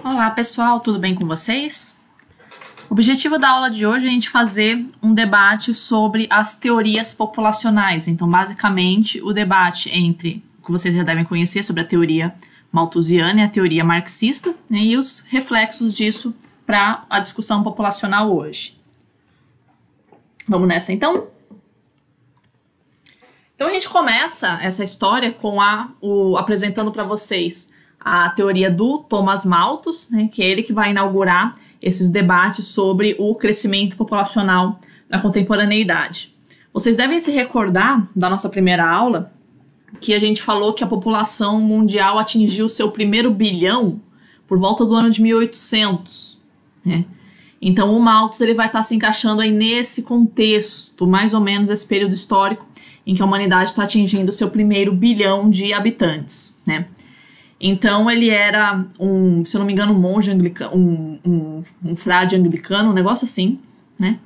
Olá pessoal, tudo bem com vocês? O objetivo da aula de hoje é a gente fazer um debate sobre as teorias populacionais. Então, basicamente, o debate entre o que vocês já devem conhecer sobre a teoria malthusiana e a teoria marxista, né, e os reflexos disso para a discussão populacional hoje. Vamos nessa então? Então a gente começa essa história com apresentando para vocês a teoria do Thomas Malthus, né, que é ele que vai inaugurar esses debates sobre o crescimento populacional na contemporaneidade. Vocês devem se recordar da nossa primeira aula que a gente falou que a população mundial atingiu seu primeiro bilhão por volta do ano de 1800, né? Então o Malthus ele vai estar se encaixando aí nesse contexto, mais ou menos esse período histórico em que a humanidade está atingindo seu primeiro bilhão de habitantes, né? Então ele era se eu não me engano, um monge anglicano, um frade anglicano, um negócio assim, né?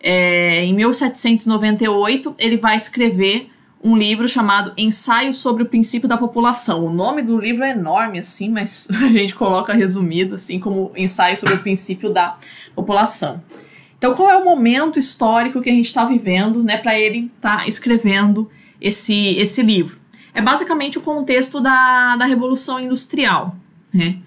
Em 1798 ele vai escrever um livro chamado Ensaio sobre o Princípio da População. O nome do livro é enorme, assim, mas a gente coloca resumido, assim, como Ensaio sobre o Princípio da População. Então, qual é o momento histórico que a gente está vivendo, né, para ele estar escrevendo esse livro? É basicamente o contexto da Revolução Industrial, né?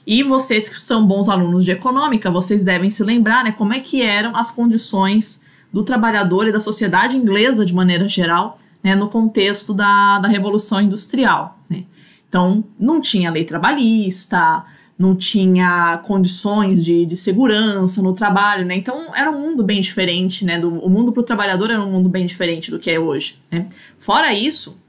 E vocês que são bons alunos de econômica, vocês devem se lembrar, né, como é que eram as condições do trabalhador e da sociedade inglesa, de maneira geral, né, no contexto da Revolução Industrial, né? Então, não tinha lei trabalhista, não tinha condições de segurança no trabalho, né? Então, era um mundo bem diferente, né? O mundo para o trabalhador era um mundo bem diferente do que é hoje, né? Fora isso,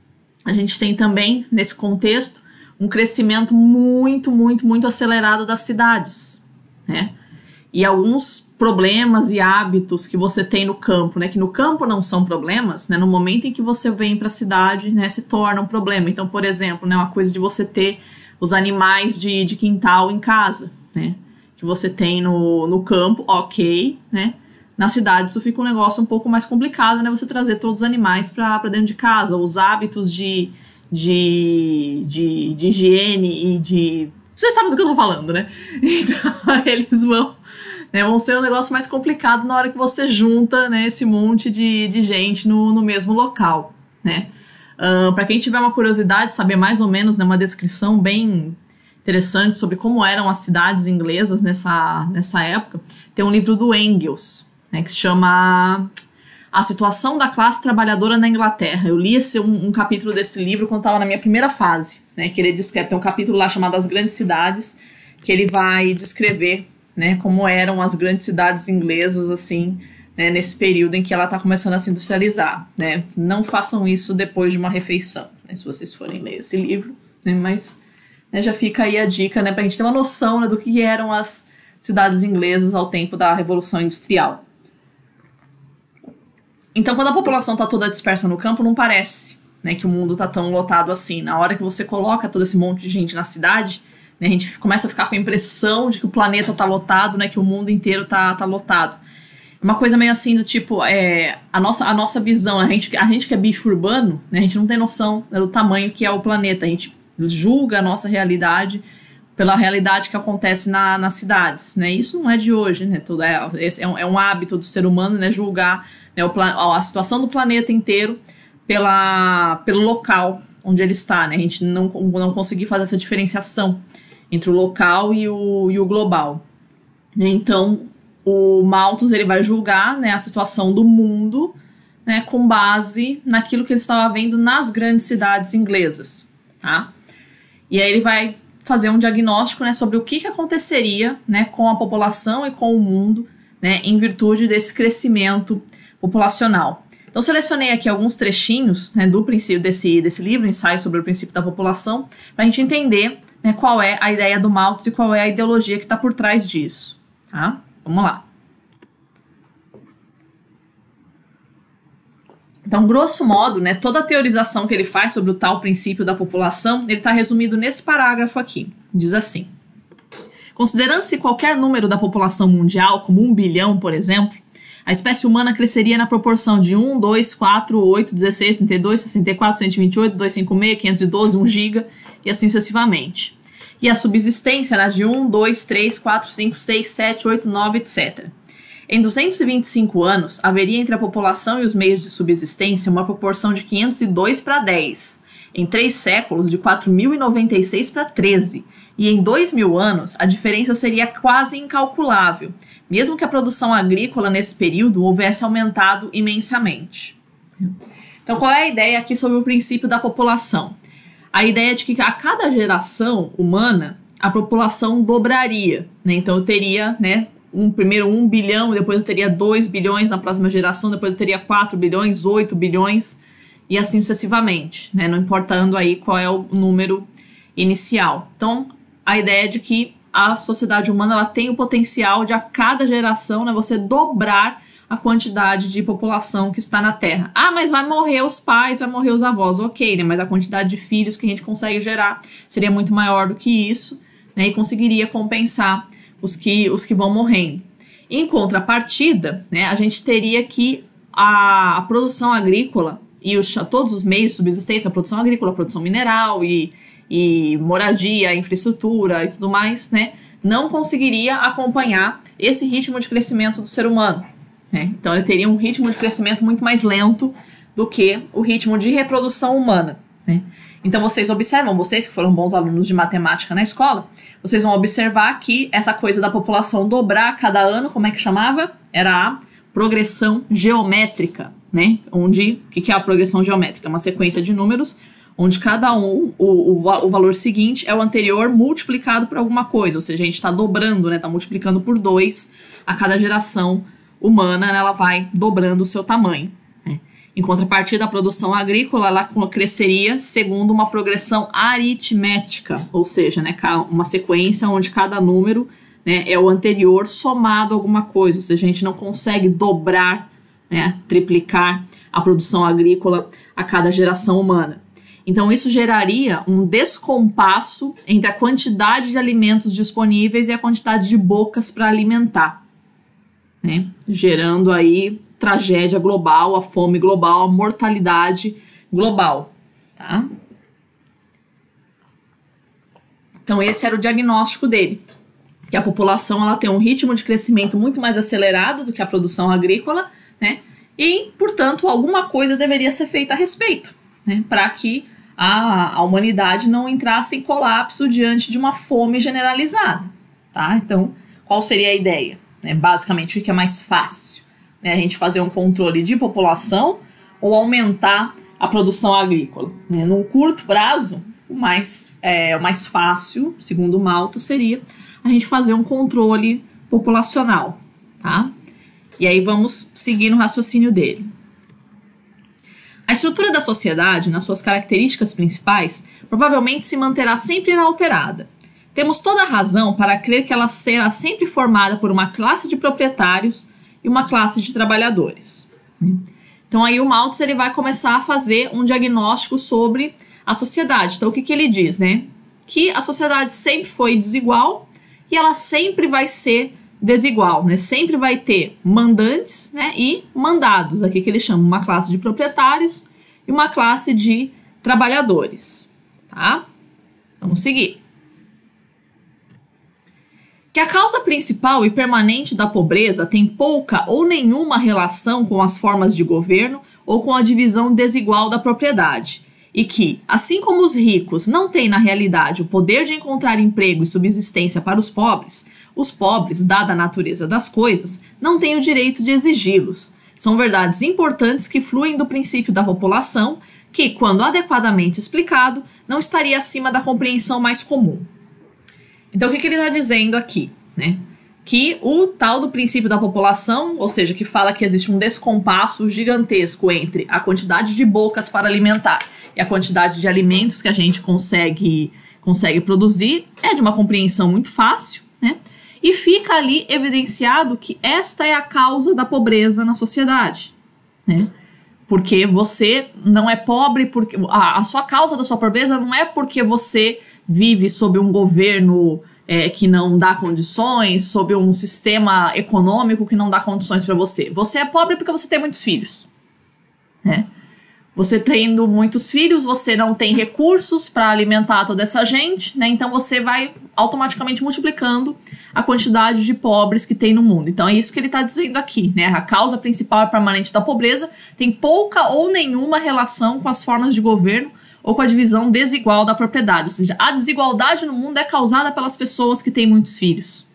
a gente tem também, nesse contexto, um crescimento muito acelerado das cidades, né? E alguns problemas e hábitos que você tem no campo, né? Que no campo não são problemas, né? No momento em que você vem para a cidade, né? Se torna um problema. Então, por exemplo, né? Uma coisa de você ter os animais de quintal em casa, né? Que você tem no campo, ok, né? Na cidade isso fica um negócio um pouco mais complicado, né? Você trazer todos os animais para dentro de casa. Os hábitos de higiene e de... Vocês sabem do que eu tô falando, né? Então, eles vão ser um negócio mais complicado na hora que você junta, né, esse monte de gente no mesmo local, né? Para quem tiver uma curiosidade, saber mais ou menos, né, uma descrição bem interessante sobre como eram as cidades inglesas nessa época, tem um livro do Engels, né, que se chama A Situação da Classe Trabalhadora na Inglaterra. Eu li um capítulo desse livro quando estava na minha primeira fase, né, que ele descreve, tem um capítulo lá chamado As Grandes Cidades, que ele vai descrever, né, como eram as grandes cidades inglesas, assim, né, nesse período em que ela está começando a se industrializar, né. Não façam isso depois de uma refeição, né, se vocês forem ler esse livro, né, mas, né, já fica aí a dica, né, pra gente ter uma noção, né, do que eram as cidades inglesas ao tempo da Revolução Industrial. Então, quando a população está toda dispersa no campo, não parece, né, que o mundo está tão lotado assim. Na hora que você coloca todo esse monte de gente na cidade, né, a gente começa a ficar com a impressão de que o planeta está lotado, né, que o mundo inteiro tá lotado. Uma coisa meio assim do tipo, a nossa visão, a gente que é bicho urbano, né, a gente não tem noção, né, do tamanho que é o planeta. A gente julga a nossa realidade pela realidade que acontece nas cidades, né? Isso não é de hoje, né? É um hábito do ser humano, né, julgar, né, a situação do planeta inteiro pelo local onde ele está, né? A gente não conseguir fazer essa diferenciação entre o local e o global. Então, o Malthus ele vai julgar, né, a situação do mundo, né, com base naquilo que ele estava vendo nas grandes cidades inglesas, tá? E aí ele vai fazer um diagnóstico, né, sobre o que aconteceria, né, com a população e com o mundo, né, em virtude desse crescimento populacional. Então, selecionei aqui alguns trechinhos, né, do princípio desse livro, Ensaio sobre o Princípio da População, para a gente entender, né, qual é a ideia do Malthus e qual é a ideologia que está por trás disso, tá? Vamos lá. Então, grosso modo, né, toda a teorização que ele faz sobre o tal princípio da população, ele está resumido nesse parágrafo aqui. Diz assim: considerando-se qualquer número da população mundial, como 1 bilhão, por exemplo, a espécie humana cresceria na proporção de 1, 2, 4, 8, 16, 32, 64, 128, 256, 512, 1 giga e assim sucessivamente. e a subsistência era de 1, 2, 3, 4, 5, 6, 7, 8, 9, etc. Em 225 anos, haveria entre a população e os meios de subsistência uma proporção de 502 para 10. Em 3 séculos, de 4.096 para 13. E em 2.000 anos, a diferença seria quase incalculável, mesmo que a produção agrícola nesse período houvesse aumentado imensamente. Então, qual é a ideia aqui sobre o princípio da população? A ideia de que a cada geração humana, a população dobraria, né? Então, eu teria, né, primeiro 1 bilhão, depois eu teria 2 bilhões na próxima geração, depois eu teria 4 bilhões, 8 bilhões, e assim sucessivamente, né? Não importando aí qual é o número inicial. Então, a ideia é de que a sociedade humana ela tem o potencial de a cada geração, né, você dobrar a quantidade de população que está na Terra. Ah, mas vai morrer os pais, vai morrer os avós. Ok, né, mas a quantidade de filhos que a gente consegue gerar seria muito maior do que isso, né, e conseguiria compensar os que vão morrendo. Em contrapartida, né, a gente teria que a produção agrícola e todos os meios de subsistência, a produção agrícola, a produção mineral e moradia, infraestrutura e tudo mais, né, não conseguiria acompanhar esse ritmo de crescimento do ser humano, né? Então ele teria um ritmo de crescimento muito mais lento do que o ritmo de reprodução humana, né? Então vocês observam, vocês que foram bons alunos de matemática na escola, vocês vão observar que essa coisa da população dobrar a cada ano, como é que chamava? Era a progressão geométrica, né? Onde, o que é a progressão geométrica? Uma sequência de números onde cada o valor seguinte é o anterior multiplicado por alguma coisa, ou seja, a gente está dobrando, né? Está multiplicando por 2 a cada geração humana, né, ela vai dobrando o seu tamanho, né? Em contrapartida, a produção agrícola ela cresceria segundo uma progressão aritmética, ou seja, né, uma sequência onde cada número, né, é o anterior somado a alguma coisa, ou seja, a gente não consegue dobrar, né, triplicar a produção agrícola a cada geração humana. Então, isso geraria um descompasso entre a quantidade de alimentos disponíveis e a quantidade de bocas para alimentar, né? Gerando aí tragédia global, a fome global, a mortalidade global, tá? Então, esse era o diagnóstico dele, que a população ela tem um ritmo de crescimento muito mais acelerado do que a produção agrícola, né? E, portanto, alguma coisa deveria ser feita a respeito, né? Para que a humanidade não entrasse em colapso diante de uma fome generalizada, tá? Então, qual seria a ideia? Né? Basicamente, o que é mais fácil? Né? A gente fazer um controle de população ou aumentar a produção agrícola? Né? Num curto prazo, o mais fácil, segundo o Malthus, seria a gente fazer um controle populacional, tá? E aí vamos seguir no raciocínio dele. A estrutura da sociedade, nas suas características principais, provavelmente se manterá sempre inalterada. Temos toda a razão para crer que ela será sempre formada por uma classe de proprietários e uma classe de trabalhadores. Então aí o Malthus ele vai começar a fazer um diagnóstico sobre a sociedade. Então o que ele diz, né? Que a sociedade sempre foi desigual e ela sempre vai ser desigual, né? Sempre vai ter mandantes, né, e mandados, aqui que ele chama uma classe de proprietários e uma classe de trabalhadores, tá? Vamos seguir. Que a causa principal e permanente da pobreza tem pouca ou nenhuma relação com as formas de governo ou com a divisão desigual da propriedade, e que, assim como os ricos não têm na realidade o poder de encontrar emprego e subsistência para os pobres, dada a natureza das coisas, não têm o direito de exigi-los. São verdades importantes que fluem do princípio da população, que, quando adequadamente explicado, não estaria acima da compreensão mais comum. Então, o que ele está dizendo aqui, né? Que o tal do princípio da população, ou seja, que fala que existe um descompasso gigantesco entre a quantidade de bocas para alimentar e a quantidade de alimentos que a gente consegue produzir, é de uma compreensão muito fácil, né? E fica ali evidenciado que esta é a causa da pobreza na sociedade, né? Porque você não é pobre, porque a sua causa da sua pobreza não é porque você vive sob um governo que não dá condições, sob um sistema econômico que não dá condições para você. Você é pobre porque você tem muitos filhos, né? Você tendo muitos filhos, você não tem recursos para alimentar toda essa gente, né? Então você vai automaticamente multiplicando a quantidade de pobres que tem no mundo. Então é isso que ele está dizendo aqui, né? A causa principal e permanente da pobreza tem pouca ou nenhuma relação com as formas de governo ou com a divisão desigual da propriedade. Ou seja, a desigualdade no mundo é causada pelas pessoas que têm muitos filhos.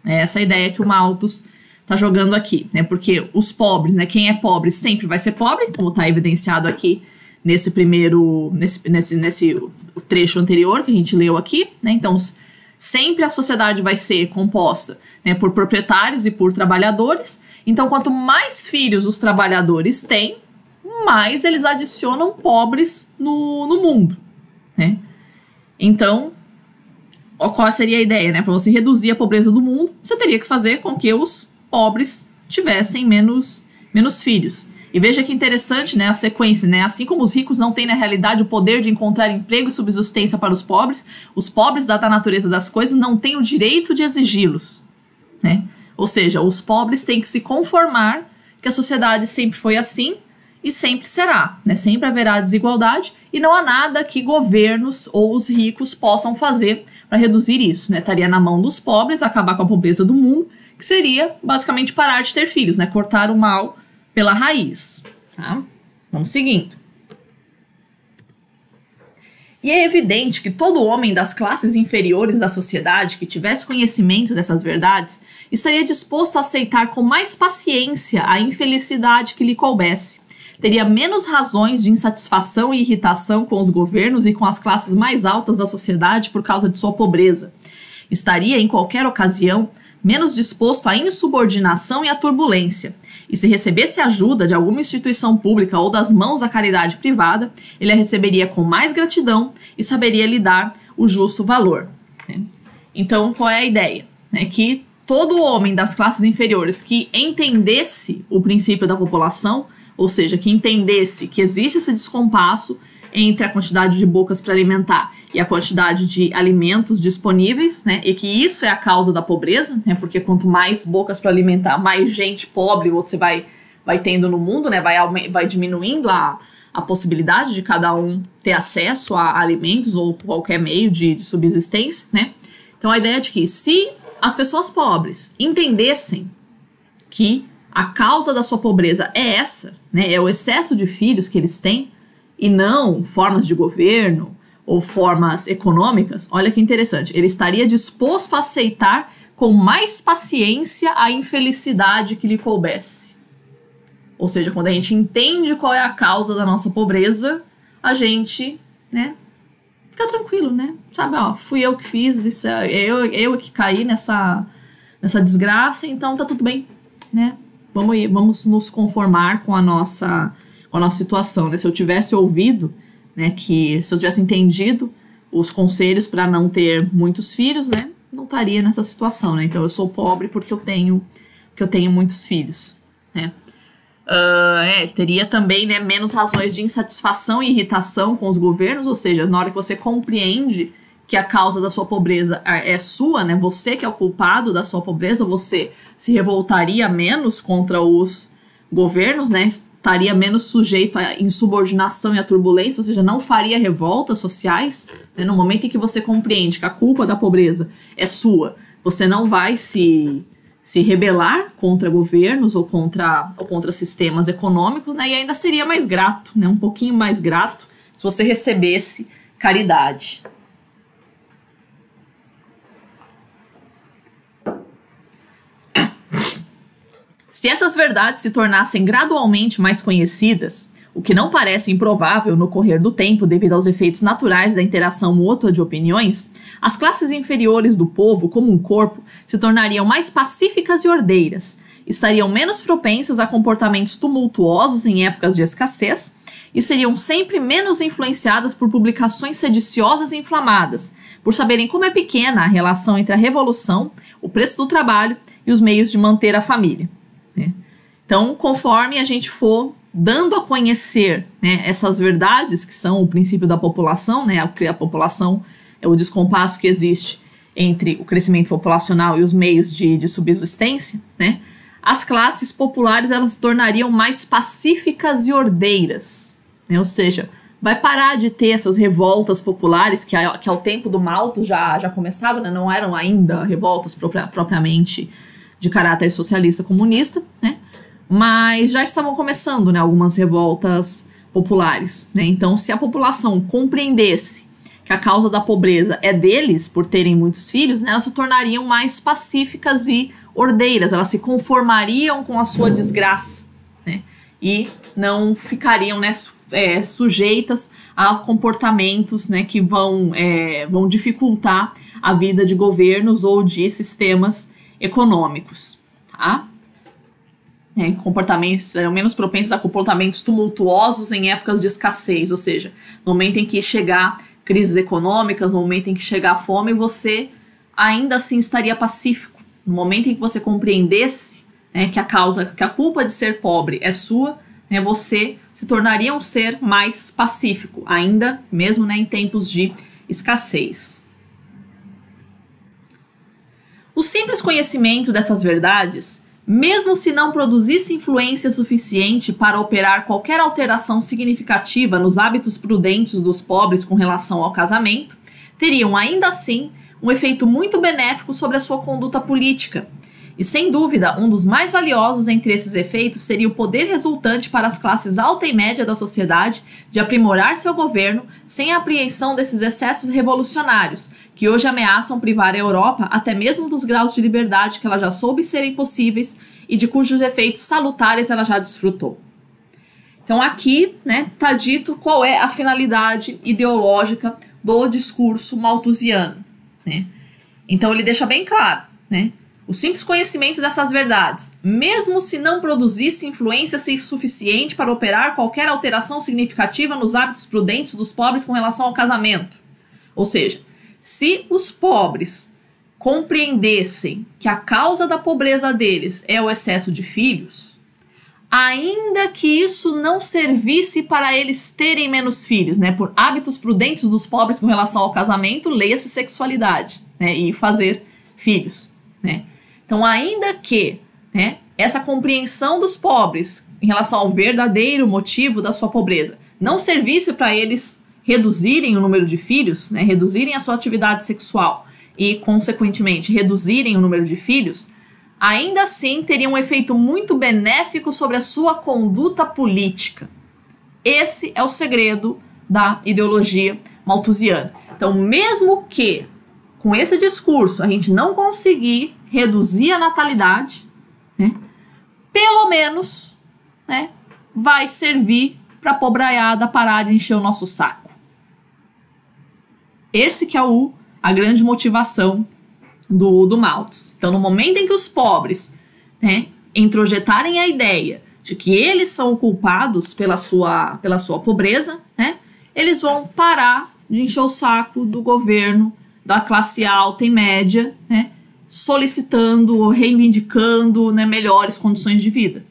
É essa a ideia que o Malthus tá jogando aqui, né? Porque os pobres, né? Quem é pobre sempre vai ser pobre, como tá evidenciado aqui nesse trecho anterior que a gente leu aqui, né? Então, sempre a sociedade vai ser composta, né, por proprietários e por trabalhadores. Então, quanto mais filhos os trabalhadores têm, mais eles adicionam pobres no mundo, né? Então, qual seria a ideia, né? Para você reduzir a pobreza do mundo, você teria que fazer com que os pobres tivessem menos filhos. E veja que interessante, né, a sequência, né? Assim como os ricos não têm na realidade o poder de encontrar emprego e subsistência para os pobres, dada a natureza das coisas, não têm o direito de exigi-los, né? Ou seja, os pobres têm que se conformar que a sociedade sempre foi assim e sempre será, né? Sempre haverá desigualdade e não há nada que governos ou os ricos possam fazer para reduzir isso, né? Estaria na mão dos pobres acabar com a pobreza do mundo, que seria basicamente parar de ter filhos, né? Cortar o mal pela raiz, tá? Vamos seguindo. E é evidente que todo homem das classes inferiores da sociedade que tivesse conhecimento dessas verdades estaria disposto a aceitar com mais paciência a infelicidade que lhe coubesse. Teria menos razões de insatisfação e irritação com os governos e com as classes mais altas da sociedade por causa de sua pobreza. Estaria, em qualquer ocasião, menos disposto à insubordinação e à turbulência. E se recebesse ajuda de alguma instituição pública ou das mãos da caridade privada, ele a receberia com mais gratidão e saberia lhe dar o justo valor, né? Então, qual é a ideia? É que todo homem das classes inferiores que entendesse o princípio da população, ou seja, que entendesse que existe esse descompasso entre a quantidade de bocas para alimentar e a quantidade de alimentos disponíveis, né, e que isso é a causa da pobreza, né, porque quanto mais bocas para alimentar, mais gente pobre você vai tendo no mundo, né, vai diminuindo a possibilidade de cada um ter acesso a alimentos ou qualquer meio de subsistência, né. Então a ideia é de que se as pessoas pobres entendessem que a causa da sua pobreza é essa, né, é o excesso de filhos que eles têm, e não formas de governo ou formas econômicas, olha que interessante, ele estaria disposto a aceitar com mais paciência a infelicidade que lhe coubesse. Ou seja, quando a gente entende qual é a causa da nossa pobreza, a gente, né, fica tranquilo, né? Sabe, ó, fui eu que fiz, isso eu que caí nessa desgraça, então tá tudo bem, né? Vamos nos conformar com a nossa situação, né? Se eu tivesse ouvido, né, se eu tivesse entendido os conselhos para não ter muitos filhos, né, não estaria nessa situação, né? Então eu sou pobre porque eu tenho muitos filhos, né? Teria também, né, menos razões de insatisfação e irritação com os governos, ou seja, na hora que você compreende que a causa da sua pobreza é sua, né, você que é o culpado da sua pobreza, você se revoltaria menos contra os governos, né? Estaria menos sujeito à insubordinação e à turbulência, ou seja, não faria revoltas sociais, né? No momento em que você compreende que a culpa da pobreza é sua, você não vai se rebelar contra governos ou contra sistemas econômicos, né? E ainda seria mais grato, né? Um pouquinho mais grato se você recebesse caridade. Se essas verdades se tornassem gradualmente mais conhecidas, o que não parece improvável no correr do tempo devido aos efeitos naturais da interação mútua de opiniões, as classes inferiores do povo, como um corpo, se tornariam mais pacíficas e ordeiras, estariam menos propensas a comportamentos tumultuosos em épocas de escassez e seriam sempre menos influenciadas por publicações sediciosas e inflamadas, por saberem como é pequena a relação entre a revolução, o preço do trabalho e os meios de manter a família. Então, conforme a gente for dando a conhecer, né, essas verdades que são o princípio da população, né, a população é o descompasso que existe entre o crescimento populacional e os meios de subsistência, né, as classes populares elas se tornariam mais pacíficas e ordeiras, né? Ou seja, vai parar de ter essas revoltas populares que ao tempo do Malthus já começavam, né? Não eram ainda revoltas propriamente de caráter socialista comunista, né? Mas já estavam começando, né, algumas revoltas populares, né? Então, se a população compreendesse que a causa da pobreza é deles por terem muitos filhos, né, elas se tornariam mais pacíficas e ordeiras, elas se conformariam com a sua desgraça, né? E não ficariam, né, sujeitas a comportamentos, né, que vão dificultar a vida de governos ou de sistemas econômicos, tá? Comportamentos eram menos propensos a comportamentos tumultuosos em épocas de escassez, ou seja, no momento em que chegar crises econômicas, no momento em que chegar fome, você ainda assim estaria pacífico. No momento em que você compreendesse, né, que a culpa de ser pobre é sua, né, você se tornaria um ser mais pacífico, ainda mesmo, né, em tempos de escassez. O simples conhecimento dessas verdades, mesmo se não produzisse influência suficiente para operar qualquer alteração significativa nos hábitos prudentes dos pobres com relação ao casamento, teriam ainda assim um efeito muito benéfico sobre a sua conduta política. E sem dúvida, um dos mais valiosos entre esses efeitos seria o poder resultante para as classes alta e média da sociedade de aprimorar seu governo sem a apreensão desses excessos revolucionários, que hoje ameaçam privar a Europa até mesmo dos graus de liberdade que ela já soube serem possíveis e de cujos efeitos salutares ela já desfrutou. Então aqui, né, tá dito qual é a finalidade ideológica do discurso malthusiano, né? Então ele deixa bem claro, né, o simples conhecimento dessas verdades, mesmo se não produzisse influência suficiente para operar qualquer alteração significativa nos hábitos prudentes dos pobres com relação ao casamento. Ou seja, se os pobres compreendessem que a causa da pobreza deles é o excesso de filhos, ainda que isso não servisse para eles terem menos filhos, né, por hábitos prudentes dos pobres com relação ao casamento, leia-se sexualidade, né, e fazer filhos, né. Então, ainda que, né, essa compreensão dos pobres em relação ao verdadeiro motivo da sua pobreza não servisse para eles reduzirem o número de filhos, né, reduzirem a sua atividade sexual e, consequentemente, reduzirem o número de filhos, ainda assim teria um efeito muito benéfico sobre a sua conduta política. Esse é o segredo da ideologia malthusiana. Então, mesmo que com esse discurso a gente não conseguir reduzir a natalidade, né, pelo menos, né, vai servir para a pobraiada parar de encher o nosso saco. Esse que é a grande motivação do Malthus. Então, no momento em que os pobres, né, introjetarem a ideia de que eles são culpados pela sua pobreza, né, eles vão parar de encher o saco do governo, da classe alta e média, né, solicitando, reivindicando, né, melhores condições de vida,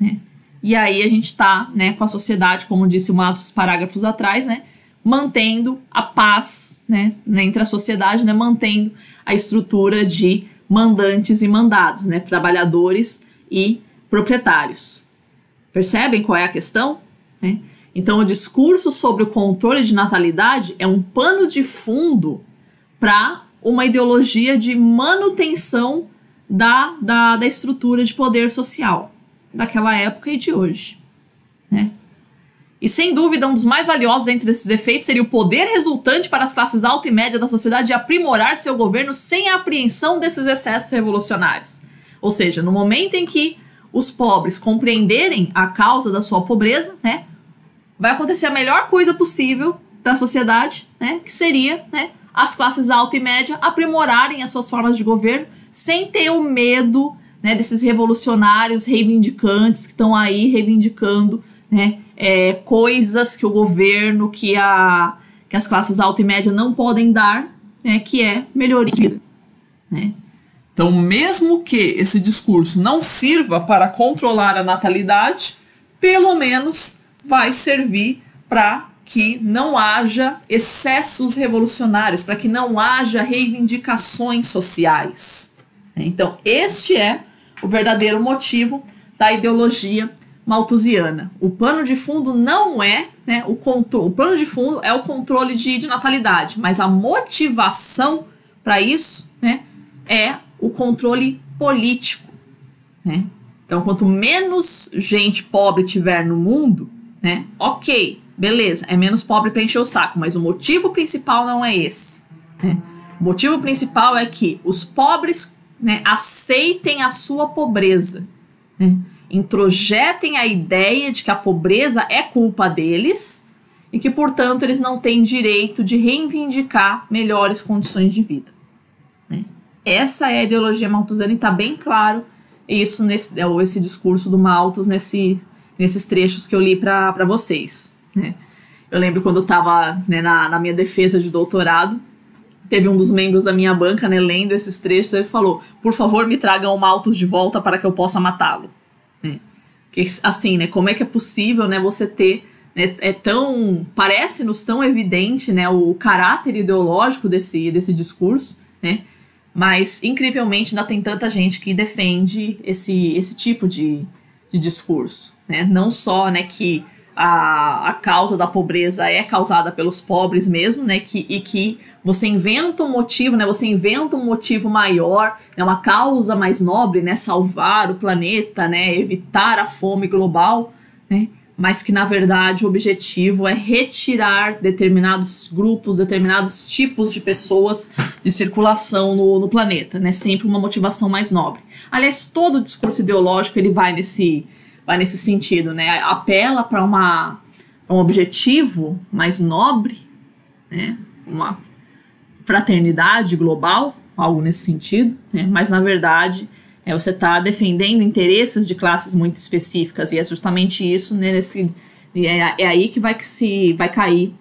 né? E aí a gente está, né, com a sociedade, como disse o Malthus parágrafos atrás, né, mantendo a paz, né, entre a sociedade, né, mantendo a estrutura de mandantes e mandados, né, trabalhadores e proprietários. Percebem qual é a questão? Né? Então, o discurso sobre o controle de natalidade é um pano de fundo para uma ideologia de manutenção da estrutura de poder social daquela época e de hoje, né? E sem dúvida um dos mais valiosos entre esses efeitos seria o poder resultante para as classes alta e média da sociedade de aprimorar seu governo sem a apreensão desses excessos revolucionários. Ou seja, no momento em que os pobres compreenderem a causa da sua pobreza, né, vai acontecer a melhor coisa possível da sociedade, né, que seria, né, as classes alta e média aprimorarem as suas formas de governo sem ter o medo, né, desses revolucionários reivindicantes que estão aí reivindicando, né, coisas que o governo, que as classes alta e média não podem dar, né, que é melhoria de vida, né? Então, mesmo que esse discurso não sirva para controlar a natalidade, pelo menos vai servir para que não haja excessos revolucionários, para que não haja reivindicações sociais. Então, este é o verdadeiro motivo da ideologia malthusiana. O plano de fundo não é, né, o plano de fundo é o controle de natalidade, mas a motivação para isso, né, é o controle político, né? Então, quanto menos gente pobre tiver no mundo, né, ok, beleza, é menos pobre para encher o saco, mas o motivo principal não é esse, né? O motivo principal é que os pobres, né, aceitem a sua pobreza, né? Introjetem a ideia de que a pobreza é culpa deles e que, portanto, eles não têm direito de reivindicar melhores condições de vida, né? Essa é a ideologia malthusiana e está bem claro isso esse discurso do Malthus nesses trechos que eu li para vocês, né? Eu lembro quando eu estava, né, na minha defesa de doutorado, teve um dos membros da minha banca, né, lendo esses trechos, ele falou: por favor, me tragam o Malthus de volta para que eu possa matá-lo. Que, assim, né, como é que é possível, né, você ter, né, parece-nos tão evidente, né, o caráter ideológico desse discurso, né, mas incrivelmente ainda tem tanta gente que defende esse tipo de discurso, né, não só, né, que a causa da pobreza é causada pelos pobres mesmo, né, e que você inventa um motivo, né, você inventa um motivo maior, né, uma causa mais nobre, né, salvar o planeta, né, evitar a fome global, né, mas que na verdade o objetivo é retirar determinados grupos, determinados tipos de pessoas de circulação no planeta, né, sempre uma motivação mais nobre. Aliás, todo o discurso ideológico ele vai nesse sentido, né, apela para um objetivo mais nobre, né, uma fraternidade global, algo nesse sentido, né? Mas na verdade você está defendendo interesses de classes muito específicas e é justamente isso, né, é aí que vai cair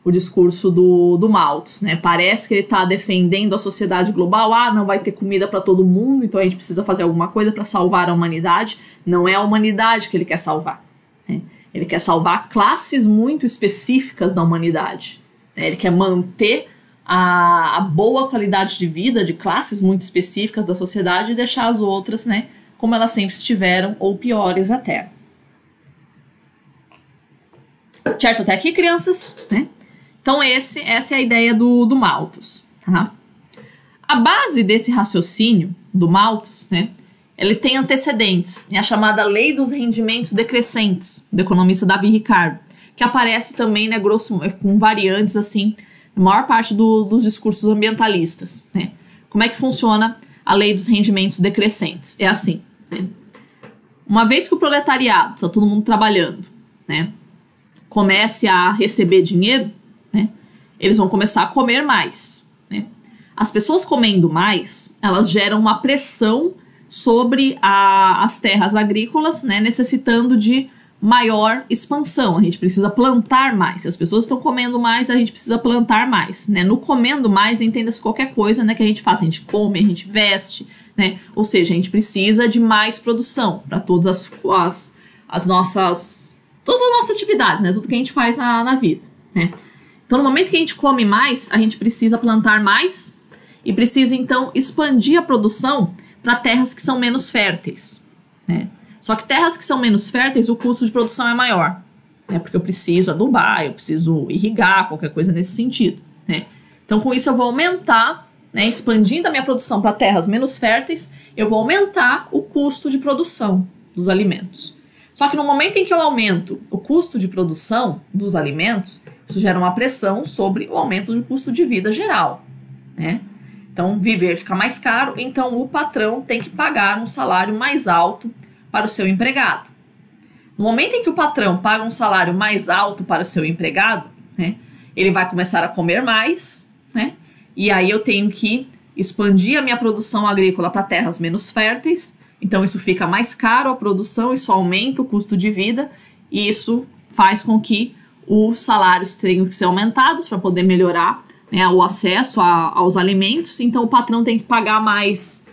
o discurso do Malthus, né? Parece que ele está defendendo a sociedade global, não vai ter comida para todo mundo, então a gente precisa fazer alguma coisa para salvar a humanidade. Não é a humanidade que ele quer salvar, né? Ele quer salvar classes muito específicas da humanidade, né? Ele quer manter a boa qualidade de vida de classes muito específicas da sociedade e deixar as outras, né, como elas sempre estiveram, ou piores até. Certo até aqui, crianças? Né? Então essa é a ideia do Malthus. Tá? A base desse raciocínio do Malthus, né, ele tem antecedentes, é a chamada Lei dos Rendimentos Decrescentes, do economista Davi Ricardo, que aparece também, né, com variantes assim, a maior parte dos discursos ambientalistas, né? Como é que funciona a lei dos rendimentos decrescentes? É assim, né? Uma vez que o proletariado, está todo mundo trabalhando, né, comece a receber dinheiro, né, eles vão começar a comer mais, né? As pessoas comendo mais, elas geram uma pressão sobre as terras agrícolas, né, necessitando de maior expansão. A gente precisa plantar mais. Se as pessoas estão comendo mais, a gente precisa plantar mais, né? No comendo mais, entenda-se qualquer coisa, né, que a gente faça. A gente come, a gente veste, né? Ou seja, a gente precisa de mais produção para todas as nossas atividades, né? Tudo que a gente faz na vida, né? Então, no momento que a gente come mais, a gente precisa plantar mais e precisa, então, expandir a produção para terras que são menos férteis, né? Só que terras que são menos férteis, o custo de produção é maior, né? Porque eu preciso adubar, eu preciso irrigar, qualquer coisa nesse sentido, né? Então, com isso, eu vou aumentar, né, expandindo a minha produção para terras menos férteis, eu vou aumentar o custo de produção dos alimentos. Só que no momento em que eu aumento o custo de produção dos alimentos, isso gera uma pressão sobre o aumento do custo de vida geral, né? Então, viver fica mais caro, então o patrão tem que pagar um salário mais alto para o seu empregado. No momento em que o patrão paga um salário mais alto para o seu empregado, né, ele vai começar a comer mais, né, e aí eu tenho que expandir a minha produção agrícola para terras menos férteis, então isso fica mais caro a produção, isso aumenta o custo de vida, e isso faz com que os salários tenham que ser aumentados para poder melhorar, né, o acesso aos alimentos, então o patrão tem que pagar mais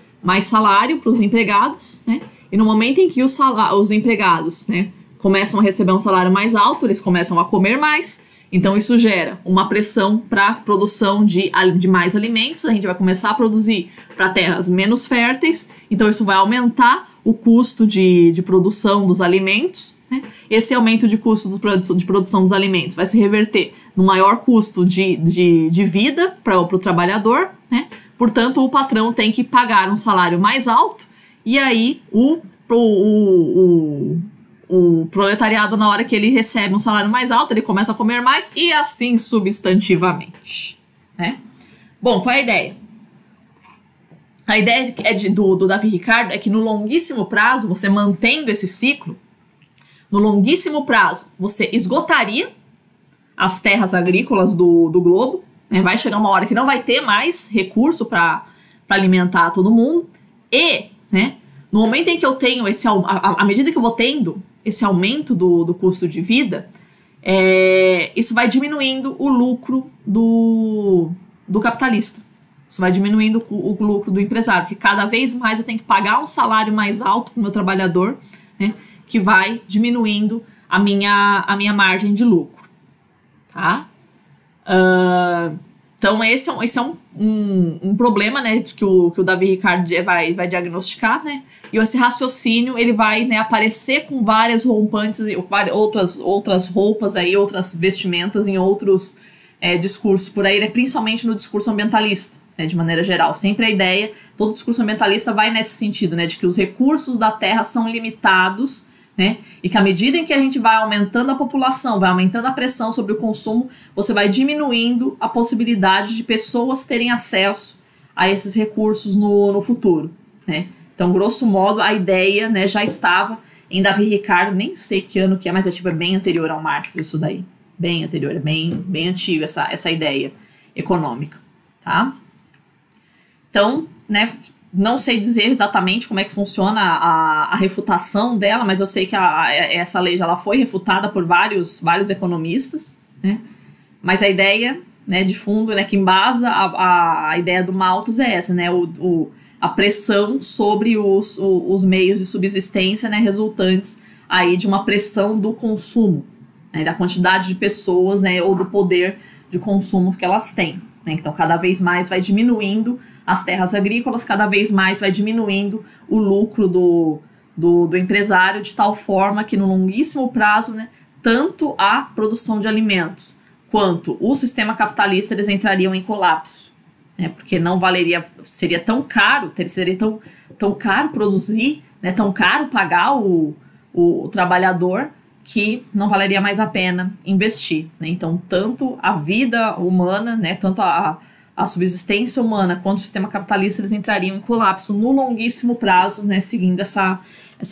salário para os empregados, né? E no momento em que os empregados, né, começam a receber um salário mais alto, eles começam a comer mais, então isso gera uma pressão para a produção de mais alimentos, a gente vai começar a produzir para terras menos férteis, então isso vai aumentar o custo de produção dos alimentos, né? Esse aumento de custo de produção dos alimentos vai se reverter no maior custo de vida para o trabalhador, né? Portanto, o patrão tem que pagar um salário mais alto, e aí o proletariado, na hora que ele recebe um salário mais alto, ele começa a comer mais, e assim substantivamente, né? Bom, qual é a ideia? A ideia do Davi Ricardo é que no longuíssimo prazo, você mantendo esse ciclo, no longuíssimo prazo, você esgotaria as terras agrícolas do globo, né? Vai chegar uma hora que não vai ter mais recurso para alimentar todo mundo, e, né, no momento em que eu tenho à medida que eu vou tendo esse aumento do custo de vida, isso vai diminuindo o lucro do capitalista. Isso vai diminuindo o lucro do empresário, porque cada vez mais eu tenho que pagar um salário mais alto para o meu trabalhador, né, que vai diminuindo a minha margem de lucro. Tá? Então esse é um problema, né, que o Davi Ricardo vai diagnosticar, né, e esse raciocínio ele vai, né, aparecer com várias rompantes, outras roupas aí, outras vestimentas em outros discursos por aí, né, principalmente no discurso ambientalista, né, de maneira geral. Sempre a ideia, todo discurso ambientalista vai nesse sentido, né, de que os recursos da terra são limitados, né, e que à medida em que a gente vai aumentando a população, vai aumentando a pressão sobre o consumo, você vai diminuindo a possibilidade de pessoas terem acesso a esses recursos no futuro, né. Então, grosso modo, a ideia, né, já estava em Davi Ricardo, nem sei que ano que é, mas é bem anterior ao Marx isso daí. Bem anterior, é bem antigo essa ideia econômica, tá? Então, né, não sei dizer exatamente como é que funciona a refutação dela, mas eu sei que essa lei já foi refutada por vários economistas, né? Mas a ideia, né, de fundo, né, que embasa a ideia do Malthus é essa, né, a pressão sobre os meios de subsistência, né, resultantes aí de uma pressão do consumo, né, da quantidade de pessoas, né, ou do poder de consumo que elas têm, né? Então, cada vez mais vai diminuindo as terras agrícolas, cada vez mais vai diminuindo o lucro do empresário, de tal forma que no longuíssimo prazo, né, tanto a produção de alimentos quanto o sistema capitalista eles entrariam em colapso. Porque não valeria, seria tão caro, seria tão caro produzir, né, tão caro pagar o trabalhador, que não valeria mais a pena investir, né? Então, tanto a vida humana, né, tanto a subsistência humana quanto o sistema capitalista, eles entrariam em colapso no longuíssimo prazo, né, seguindo essa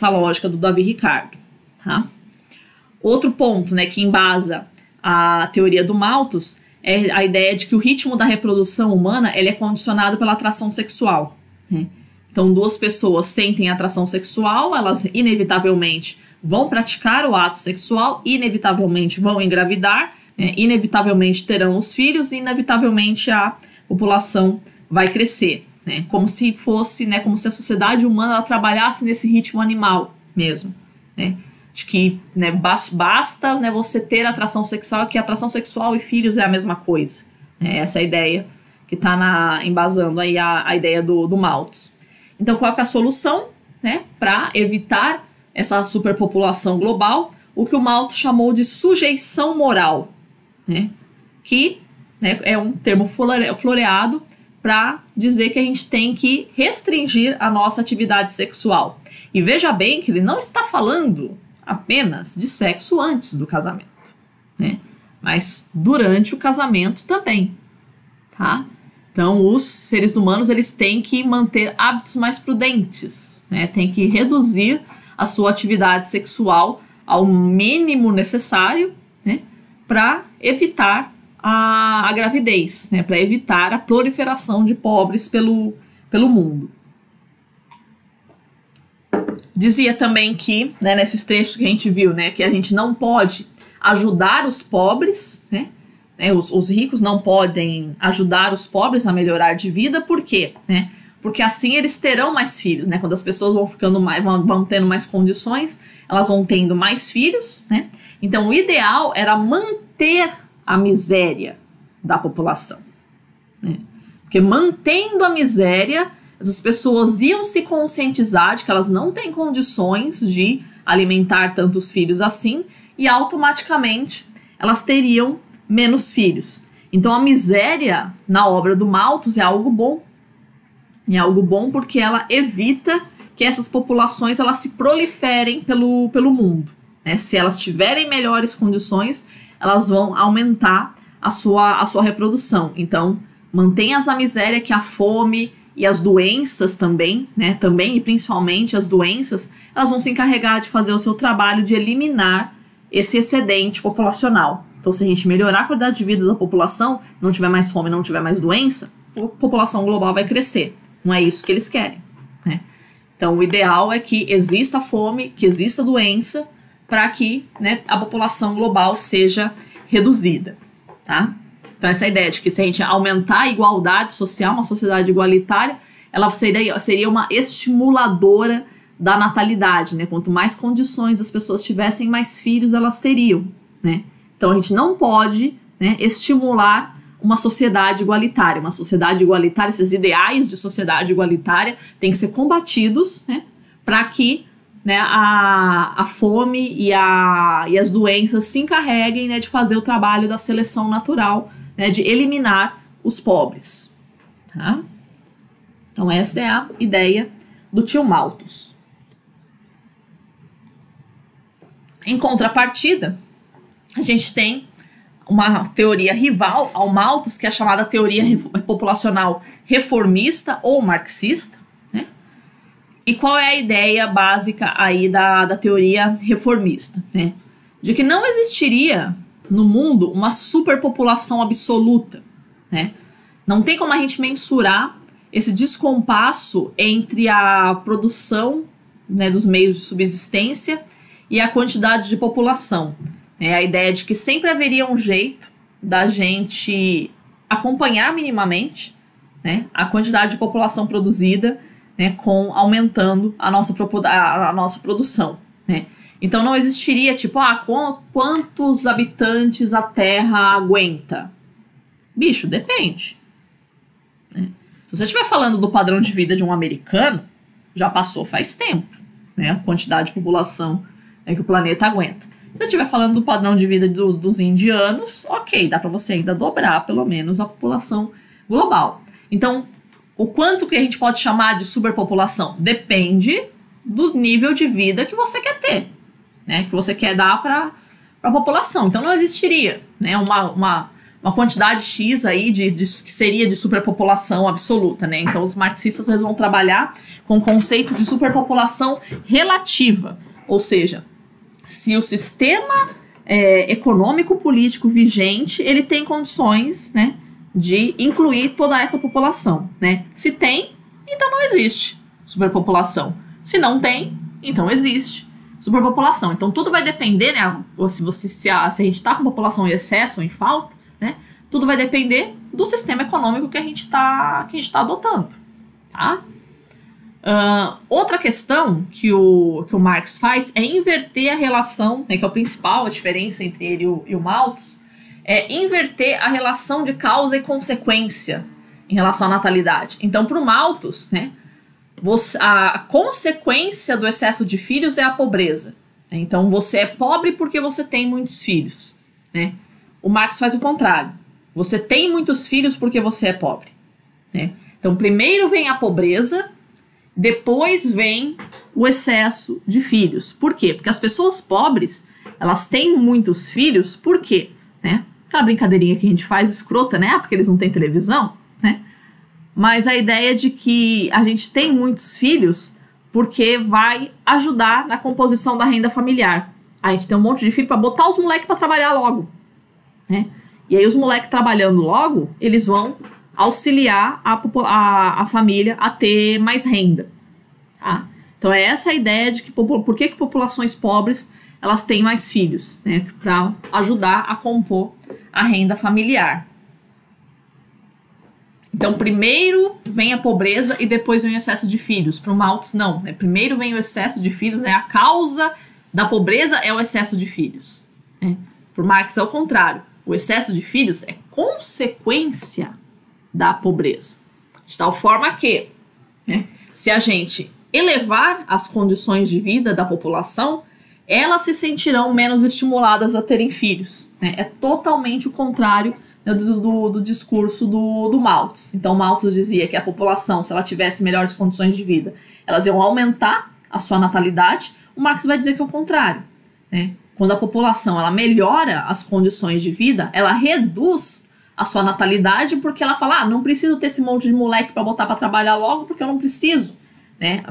lógica do Davi Ricardo. Tá? Outro ponto, né, que embasa a teoria do Malthus é a ideia de que o ritmo da reprodução humana ele é condicionado pela atração sexual, né? Então, duas pessoas sentem atração sexual, elas inevitavelmente vão praticar o ato sexual, inevitavelmente vão engravidar, né? Inevitavelmente terão os filhos e inevitavelmente a população vai crescer, né? Como se fosse, né, como se a sociedade humana ela trabalhasse nesse ritmo animal mesmo, né? De que, né, basta, né, você ter atração sexual, que atração sexual e filhos é a mesma coisa, né? Essa é a ideia que está embasando aí a ideia do Malthus. Então, qual é a solução, né, para evitar essa superpopulação global? O que o Malthus chamou de sujeição moral, né? Que, né, é um termo floreado para dizer que a gente tem que restringir a nossa atividade sexual. E veja bem que ele não está falando apenas de sexo antes do casamento, né? Mas durante o casamento também, tá? Então, os seres humanos eles têm que manter hábitos mais prudentes, né? Tem que reduzir a sua atividade sexual ao mínimo necessário, né? Para evitar a gravidez, né? Para evitar a proliferação de pobres pelo mundo. Dizia também que, né, nesses trechos que a gente viu, né, que a gente não pode ajudar os pobres, né, os ricos não podem ajudar os pobres a melhorar de vida, por quê? Né? Porque assim eles terão mais filhos, né? Quando as pessoas vão ficando vão tendo mais condições, elas vão tendo mais filhos, né? Então o ideal era manter a miséria da população, né? Porque mantendo a miséria, essas pessoas iam se conscientizar de que elas não têm condições de alimentar tantos filhos assim e automaticamente elas teriam menos filhos. Então a miséria na obra do Malthus é algo bom. É algo bom porque ela evita que essas populações elas se proliferem pelo mundo. Né? Se elas tiverem melhores condições, elas vão aumentar a sua reprodução. Então, mantenha-as na miséria, que a fome e as doenças também, né? Também e principalmente as doenças, elas vão se encarregar de fazer o seu trabalho de eliminar esse excedente populacional. Então, se a gente melhorar a qualidade de vida da população, não tiver mais fome, não tiver mais doença, a população global vai crescer. Não é isso que eles querem, né? Então, o ideal é que exista fome, que exista doença, para que, né, a população global seja reduzida, tá? Então, essa ideia de que se a gente aumentar a igualdade social, uma sociedade igualitária, ela seria uma estimuladora da natalidade, né? Quanto mais condições as pessoas tivessem, mais filhos elas teriam, né? Então, a gente não pode, né, estimular uma sociedade igualitária. Uma sociedade igualitária, esses ideais de sociedade igualitária têm que ser combatidos, né, para que, né, a fome e as doenças se encarreguem, né, de fazer o trabalho da seleção natural, né, de eliminar os pobres. Tá? Então essa é a ideia do tio Malthus. Em contrapartida, a gente tem uma teoria rival ao Malthus, que é a chamada teoria populacional reformista ou marxista, né? E qual é a ideia básica aí da teoria reformista, né? De que não existiria no mundo uma superpopulação absoluta, né? Não tem como a gente mensurar esse descompasso entre a produção, né, dos meios de subsistência e a quantidade de população. É a ideia de que sempre haveria um jeito da gente acompanhar minimamente, né, a quantidade de população produzida, né, aumentando a nossa produção. Né? Então não existiria tipo, quantos habitantes a Terra aguenta? Bicho, depende. Né? Se você estiver falando do padrão de vida de um americano, já passou faz tempo, né, a quantidade de população, né, que o planeta aguenta. Se você estiver falando do padrão de vida dos indianos, ok, dá para você ainda dobrar, pelo menos, a população global. Então, o quanto que a gente pode chamar de superpopulação? Depende do nível de vida que você quer ter, né? Que você quer dar para a população. Então, não existiria, né, uma quantidade X aí que seria de superpopulação absoluta, né? Então, os marxistas eles vão trabalhar com o conceito de superpopulação relativa, ou seja, se o sistema econômico-político vigente, ele tem condições, né, de incluir toda essa população, né? Se tem, então não existe superpopulação. Se não tem, então existe superpopulação. Então tudo vai depender, né, se a gente está com população em excesso ou em falta, né, tudo vai depender do sistema econômico que a gente tá adotando, tá? Outra questão que o Marx faz é inverter a relação, né, que é a principal diferença entre ele e o Malthus, é inverter a relação de causa e consequência em relação à natalidade. Então, para o Malthus, né, a consequência do excesso de filhos é a pobreza. Né? Então, você é pobre porque você tem muitos filhos. Né? O Marx faz o contrário. Você tem muitos filhos porque você é pobre. Né? Então, primeiro vem a pobreza, depois vem o excesso de filhos. Por quê? Porque as pessoas pobres, elas têm muitos filhos, por quê? Né? Aquela brincadeirinha que a gente faz escrota, né? Porque eles não têm televisão, né? Mas a ideia de que a gente tem muitos filhos porque vai ajudar na composição da renda familiar. A gente tem um monte de filho para botar os moleques para trabalhar logo, né? E aí os moleques trabalhando logo, eles vão auxiliar a família a ter mais renda. Tá? Então é essa a ideia de que por que populações pobres elas têm mais filhos, né, para ajudar a compor a renda familiar. Então primeiro vem a pobreza e depois vem o excesso de filhos. Para o Malthus não, né? Primeiro vem o excesso de filhos, né? A causa da pobreza é o excesso de filhos. Né? Para o Marx é o contrário. O excesso de filhos é consequência da pobreza. De tal forma que né? Se a gente elevar as condições de vida da população, elas se sentirão menos estimuladas a terem filhos, né? É totalmente o contrário, né, do discurso do Malthus. Então, Malthus dizia que a população, se ela tivesse melhores condições de vida, elas iam aumentar a sua natalidade. O Marx vai dizer que é o contrário, né? Quando a população ela melhora as condições de vida, ela reduz a sua natalidade, porque ela fala, não preciso ter esse monte de moleque para botar para trabalhar logo, porque eu não preciso, né,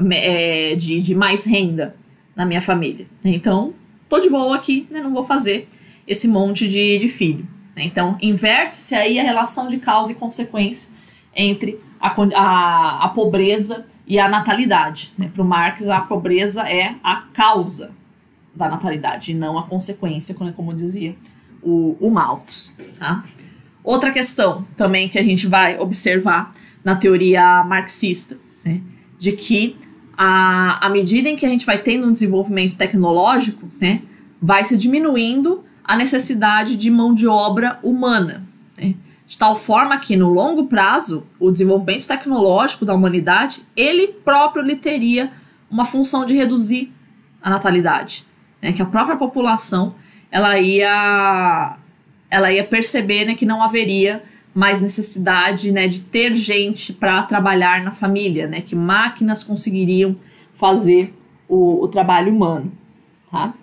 de mais renda na minha família. Então, tô de boa aqui, né, não vou fazer esse monte de filho. Né? Então, inverte-se aí a relação de causa e consequência entre a pobreza e a natalidade. Né? Para o Marx, a pobreza é a causa da natalidade e não a consequência, como dizia o Malthus. Tá? Outra questão também que a gente vai observar na teoria marxista, né? De que à medida em que a gente vai tendo um desenvolvimento tecnológico, né, vai se diminuindo a necessidade de mão de obra humana. Né? De tal forma que, no longo prazo, o desenvolvimento tecnológico da humanidade, ele próprio lhe teria uma função de reduzir a natalidade. Né? Que a própria população ela ia perceber, né, que não haveria mais necessidade, né, de ter gente para trabalhar na família, né, que máquinas conseguiriam fazer o trabalho humano. Tá?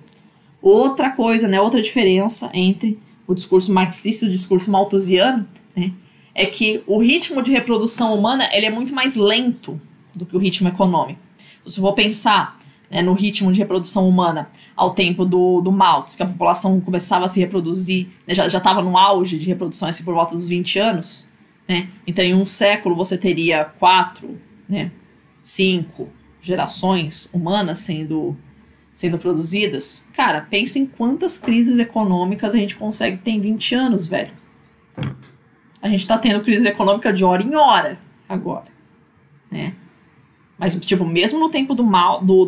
Outra coisa, né, outra diferença entre o discurso marxista e o discurso malthusiano, né, é que o ritmo de reprodução humana ele é muito mais lento do que o ritmo econômico. Se eu vou pensar, né, no ritmo de reprodução humana ao tempo do Malthus, que a população começava a se reproduzir, né, já estava no auge de reprodução assim, por volta dos 20 anos, né? Então em um século você teria 4, né, 5 gerações humanas sendo produzidas. Cara, pensa em quantas crises econômicas a gente consegue ter em 20 anos, velho. A gente tá tendo crise econômica de hora em hora agora, né? Mas, tipo, mesmo no tempo do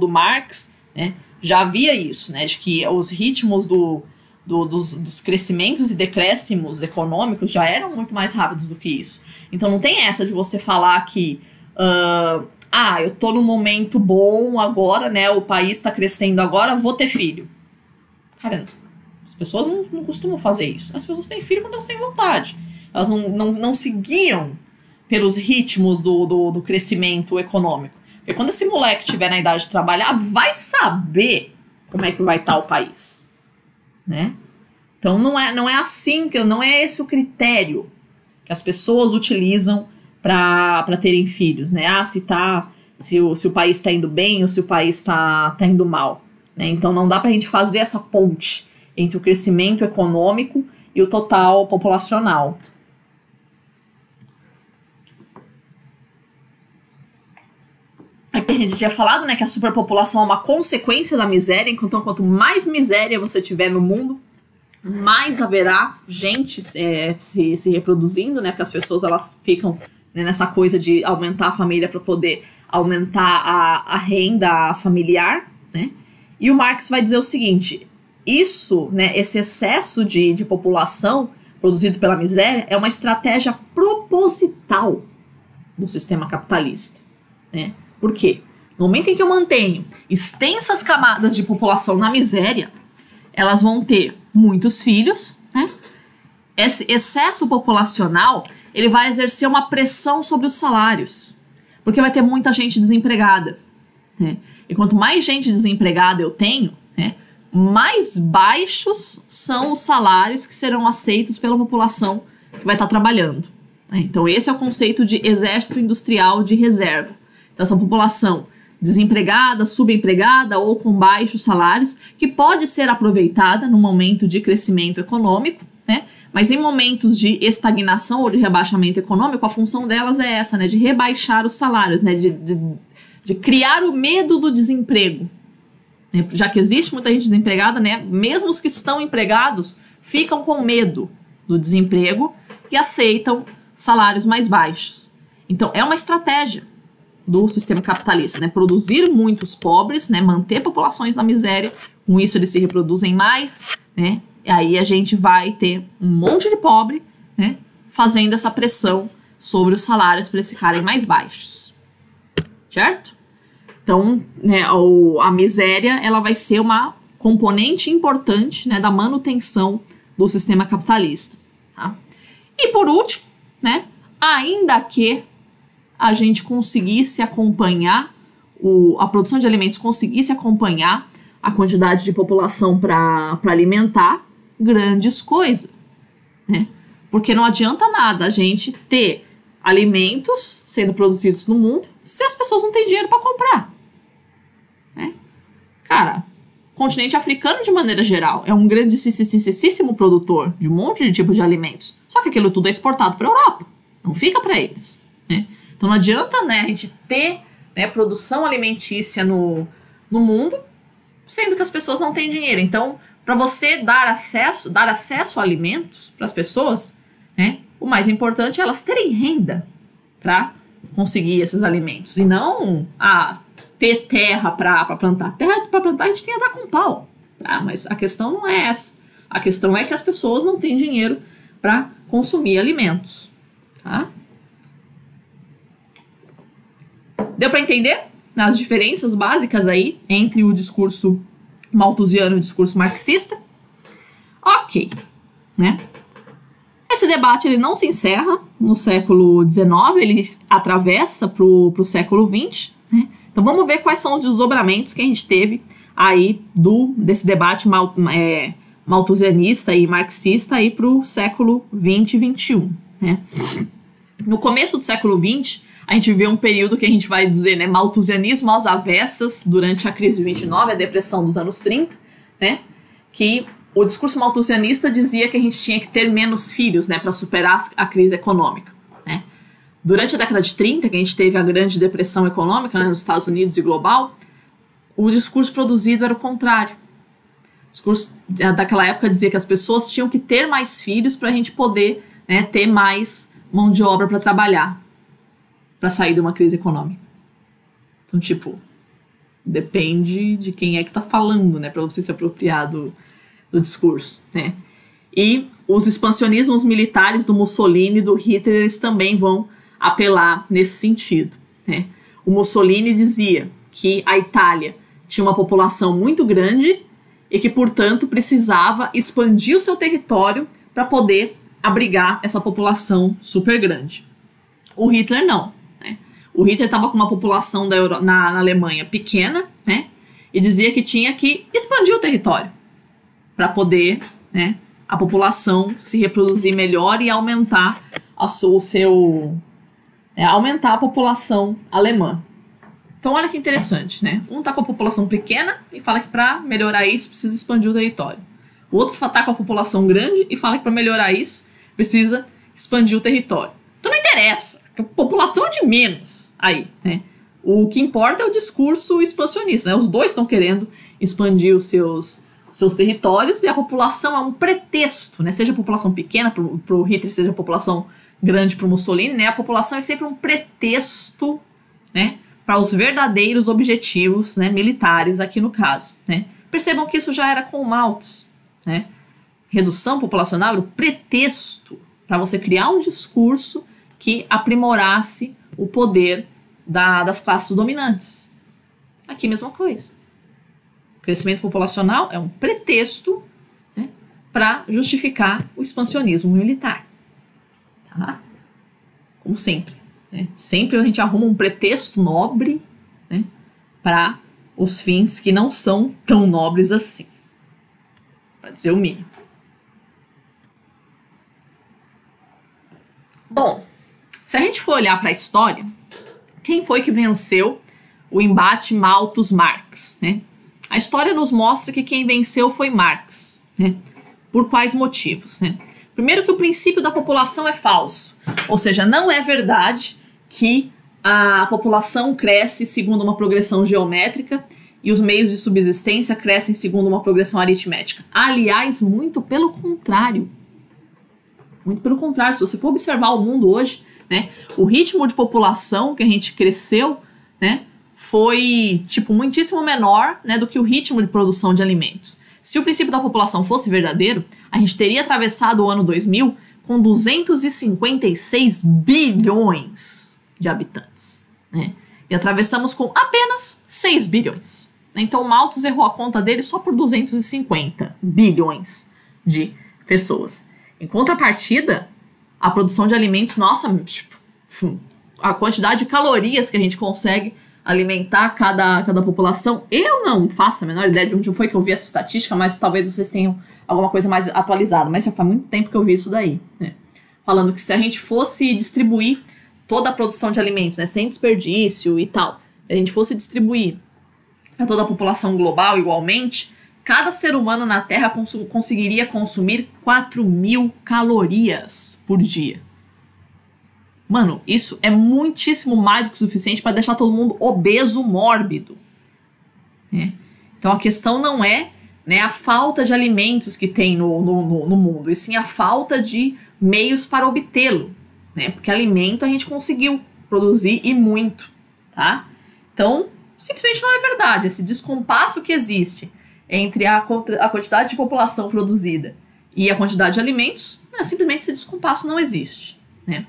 Marx, né, já havia isso, né, de que os ritmos dos crescimentos e decréscimos econômicos já eram muito mais rápidos do que isso. Então não tem essa de você falar que eu tô num momento bom agora, né, o país tá crescendo agora, vou ter filho. Cara, as pessoas não costumam fazer isso. As pessoas têm filho quando elas têm vontade. Elas não seguiam pelos ritmos do crescimento econômico. Porque quando esse moleque estiver na idade de trabalhar, vai saber como é que vai estar o país, né? Então não é assim, não é esse o critério que as pessoas utilizam para terem filhos, né? Se o país está indo bem ou se o país está indo mal, né? Então não dá para a gente fazer essa ponte entre o crescimento econômico e o total populacional. Aqui a gente tinha falado, né, que a superpopulação é uma consequência da miséria, então quanto mais miséria você tiver no mundo, mais haverá gente se reproduzindo, né, porque as pessoas elas ficam, né, nessa coisa de aumentar a família para poder aumentar a renda familiar, né, e o Marx vai dizer o seguinte, isso, né, esse excesso de população produzido pela miséria é uma estratégia proposital do sistema capitalista, né. Por quê? No momento em que eu mantenho extensas camadas de população na miséria, elas vão ter muitos filhos, né? Esse excesso populacional, ele vai exercer uma pressão sobre os salários, porque vai ter muita gente desempregada, né? E quanto mais gente desempregada eu tenho, né, mais baixos são os salários que serão aceitos pela população que vai estar trabalhando, né? Então esse é o conceito de exército industrial de reserva. Então, essa população desempregada, subempregada ou com baixos salários, que pode ser aproveitada no momento de crescimento econômico, né? Mas em momentos de estagnação ou de rebaixamento econômico, a função delas é essa, né? De rebaixar os salários, né? De criar o medo do desemprego. Né? Já que existe muita gente desempregada, né? Mesmo os que estão empregados ficam com medo do desemprego e aceitam salários mais baixos. Então, é uma estratégia do sistema capitalista, né? Produzir muitos pobres, né? Manter populações na miséria, com isso eles se reproduzem mais, né? E aí a gente vai ter um monte de pobre, né? Fazendo essa pressão sobre os salários para eles ficarem mais baixos. certo? Então, né, a miséria ela vai ser uma componente importante, né, da manutenção do sistema capitalista. Tá? E por último, né, ainda que a gente conseguisse acompanhar, a produção de alimentos conseguisse acompanhar a quantidade de população para alimentar grandes coisas, né? Porque não adianta nada a gente ter alimentos sendo produzidos no mundo se as pessoas não têm dinheiro para comprar, né? Cara, o continente africano, de maneira geral, é um grandíssimo produtor de um monte de tipos de alimentos. Só que aquilo tudo é exportado para a Europa, não fica para eles, né? Então não adianta, né, a gente ter, né, produção alimentícia no mundo, sendo que as pessoas não têm dinheiro. Então, para você dar acesso a alimentos para as pessoas, né, o mais importante é elas terem renda para conseguir esses alimentos. E não ter terra para plantar. Terra para plantar a gente tem a dar com pau. Tá? Mas a questão não é essa. A questão é que as pessoas não têm dinheiro para consumir alimentos. Tá? Deu para entender as diferenças básicas aí entre o discurso malthusiano e o discurso marxista? Ok, né? Esse debate ele não se encerra no século XIX, ele atravessa para o século XX, né? Então vamos ver quais são os desdobramentos que a gente teve aí desse debate malthusianista e marxista aí para o século XX e XXI, né? No começo do século XX, a gente vê um período que a gente vai dizer, né, malthusianismo às avessas durante a crise de 29, a depressão dos anos 30, né, que o discurso malthusianista dizia que a gente tinha que ter menos filhos, né, para superar a crise econômica, né. Durante a década de 30, que a gente teve a grande depressão econômica, né, nos Estados Unidos e global, o discurso produzido era o contrário. O discurso daquela época dizia que as pessoas tinham que ter mais filhos para a gente poder, né, ter mais mão de obra para trabalhar, para sair de uma crise econômica. Então, tipo, depende de quem é que tá falando, né, para você se apropriar do discurso, né. E os expansionismos militares do Mussolini e do Hitler, eles também vão apelar nesse sentido, né. O Mussolini dizia que a Itália tinha uma população muito grande e que, portanto, precisava expandir o seu território para poder abrigar essa população super grande. O Hitler não. O Hitler estava com uma população na Alemanha pequena, né? E dizia que tinha que expandir o território para poder, né, a população se reproduzir melhor e aumentar aumentar a população alemã. Então olha que interessante, né? Um está com a população pequena e fala que para melhorar isso precisa expandir o território. O outro está com a população grande e fala que para melhorar isso precisa expandir o território. Então não interessa. A população é de menos aí, né? O que importa é o discurso expansionista, né? Os dois estão querendo expandir os seus territórios e a população é um pretexto, né? Seja a população pequena para o Hitler, seja a população grande para o Mussolini, né? A população é sempre um pretexto, né, para os verdadeiros objetivos, né, militares aqui no caso, né? Percebam que isso já era com o Malthus, né? Redução populacional era o pretexto para você criar um discurso que aprimorasse o poder das classes dominantes. Aqui a mesma coisa. O crescimento populacional é um pretexto, né, para justificar o expansionismo militar. Tá? Como sempre. Né? Sempre a gente arruma um pretexto nobre, né, para os fins que não são tão nobres assim. Para dizer o mínimo. Bom, se a gente for olhar para a história, quem foi que venceu o embate Malthus-Marx, né? A história nos mostra que quem venceu foi Marx, né? Por quais motivos, né? Primeiro que o princípio da população é falso, ou seja, não é verdade que a população cresce segundo uma progressão geométrica e os meios de subsistência crescem segundo uma progressão aritmética. Aliás, muito pelo contrário. Muito pelo contrário, se você for observar o mundo hoje, né, o ritmo de população que a gente cresceu, né, foi tipo muitíssimo menor, né, do que o ritmo de produção de alimentos. Se o princípio da população fosse verdadeiro, a gente teria atravessado o ano 2000 com 256 bilhões de habitantes, né? e atravessamos com apenas 6 bilhões. Então, Malthus errou a conta dele só por 250 bilhões de pessoas. Em contrapartida, a produção de alimentos, nossa, tipo, a quantidade de calorias que a gente consegue alimentar cada população, eu não faço a menor ideia de onde foi que eu vi essa estatística, mas talvez vocês tenham alguma coisa mais atualizada, mas já faz muito tempo que eu vi isso daí, né? Falando que se a gente fosse distribuir toda a produção de alimentos, né, sem desperdício e tal, se a gente fosse distribuir a toda a população global igualmente, cada ser humano na Terra conseguiria consumir 4.000 calorias por dia. Mano, isso é muitíssimo mais do que o suficiente para deixar todo mundo obeso mórbido. Então a questão não é, né, a falta de alimentos que tem no mundo, e sim a falta de meios para obtê-lo. Né? Porque alimento a gente conseguiu produzir e muito. Tá? Então, simplesmente não é verdade. Esse descompasso que existe entre a quantidade de população produzida e a quantidade de alimentos, simplesmente esse descompasso não existe. Né?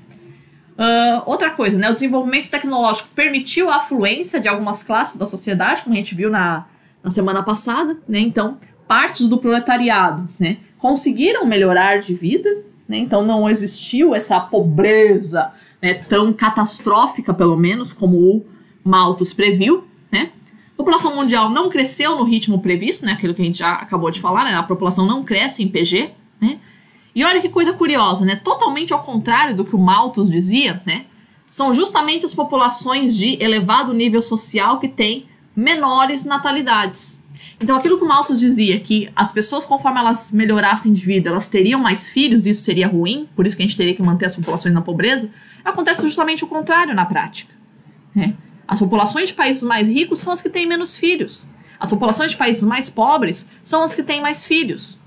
Outra coisa, né, o desenvolvimento tecnológico permitiu a afluência de algumas classes da sociedade, como a gente viu na semana passada, né, então partes do proletariado, né, conseguiram melhorar de vida, né, então não existiu essa pobreza, né, tão catastrófica, pelo menos, como o Malthus previu, né. A população mundial não cresceu no ritmo previsto, né, aquilo que a gente já acabou de falar, né, a população não cresce em PG, né. E olha que coisa curiosa, né? Totalmente ao contrário do que o Malthus dizia, né? São justamente as populações de elevado nível social que têm menores natalidades. Então aquilo que o Malthus dizia, que as pessoas, conforme elas melhorassem de vida, elas teriam mais filhos, isso seria ruim, por isso que a gente teria que manter as populações na pobreza, acontece justamente o contrário na prática. Né? As populações de países mais ricos são as que têm menos filhos. As populações de países mais pobres são as que têm mais filhos.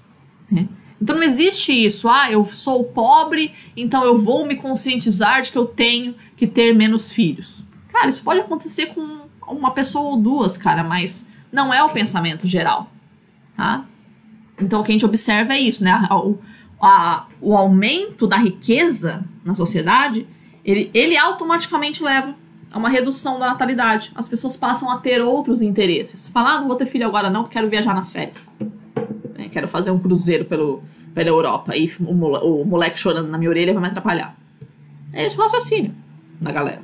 Né? Então não existe isso, eu sou pobre, então eu vou me conscientizar de que eu tenho que ter menos filhos. Cara, isso pode acontecer com uma pessoa ou duas, cara, mas não é o pensamento geral, tá? Então o que a gente observa é isso, né? O aumento da riqueza na sociedade, ele automaticamente leva a uma redução da natalidade. As pessoas passam a ter outros interesses. Falar, não vou ter filho agora não, quero viajar nas férias. Quero fazer um cruzeiro pela Europa. Aí o moleque chorando na minha orelha vai me atrapalhar. É esse o raciocínio da galera.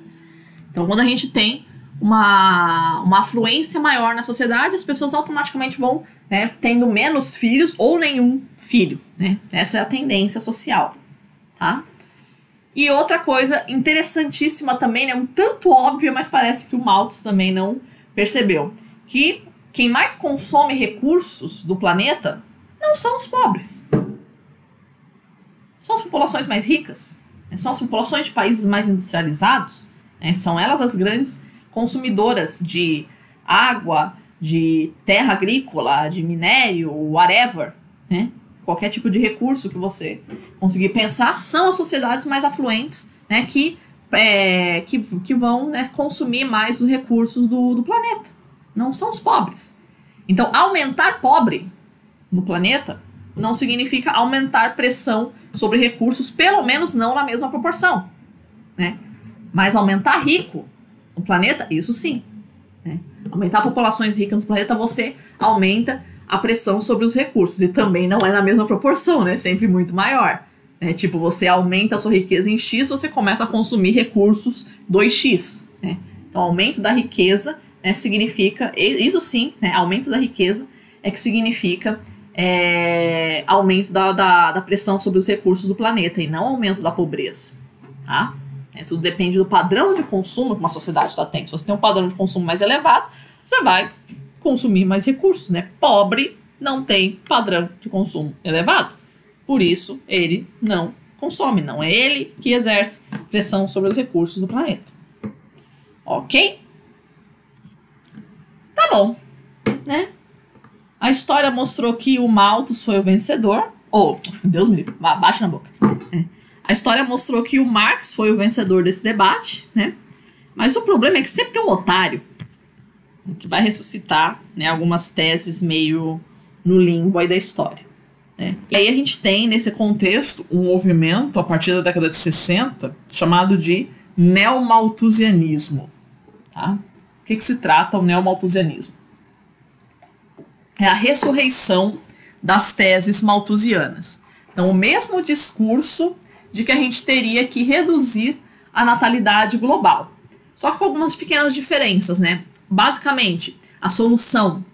Então, quando a gente tem uma afluência maior na sociedade, as pessoas automaticamente vão, né, tendo menos filhos ou nenhum filho. Né? Essa é a tendência social. Tá? E outra coisa interessantíssima também, né, um tanto óbvia, mas parece que o Malthus também não percebeu. Que quem mais consome recursos do planeta não são os pobres. São as populações mais ricas. São as populações de países mais industrializados. São elas as grandes consumidoras de água, de terra agrícola, de minério, whatever. Qualquer tipo de recurso que você conseguir pensar, são as sociedades mais afluentes, né, que vão, né, consumir mais os recursos do planeta. Não são os pobres. Então, aumentar pobre no planeta não significa aumentar pressão sobre recursos, pelo menos não na mesma proporção. Né? Mas aumentar rico no planeta, isso sim. Né? Aumentar populações ricas no planeta, você aumenta a pressão sobre os recursos. E também não é na mesma proporção, né? Sempre muito maior. Né? Tipo, você aumenta a sua riqueza em X, você começa a consumir recursos 2x. Né? Então, aumento da riqueza, né, significa, isso sim, né, aumento da riqueza é que significa aumento da pressão sobre os recursos do planeta e não aumento da pobreza. Tá? Tudo depende do padrão de consumo que uma sociedade está tendo. Se você tem um padrão de consumo mais elevado, você vai consumir mais recursos. Né? Pobre não tem padrão de consumo elevado. Por isso, ele não consome. Não é ele que exerce pressão sobre os recursos do planeta. Ok? Tá bom. Né? A história mostrou que o Malthus foi o vencedor. Deus me livre, baixa na boca. A história mostrou que o Marx foi o vencedor desse debate, né? Mas o problema é que sempre tem um otário que vai ressuscitar, né, algumas teses meio no limbo aí da história. Né? E aí a gente tem, nesse contexto, um movimento, a partir da década de 60, chamado de neomalthusianismo. Tá? O que se trata o neomalthusianismo? É a ressurreição das teses malthusianas. Então, o mesmo discurso de que a gente teria que reduzir a natalidade global. Só que com algumas pequenas diferenças, né? Basicamente, a solução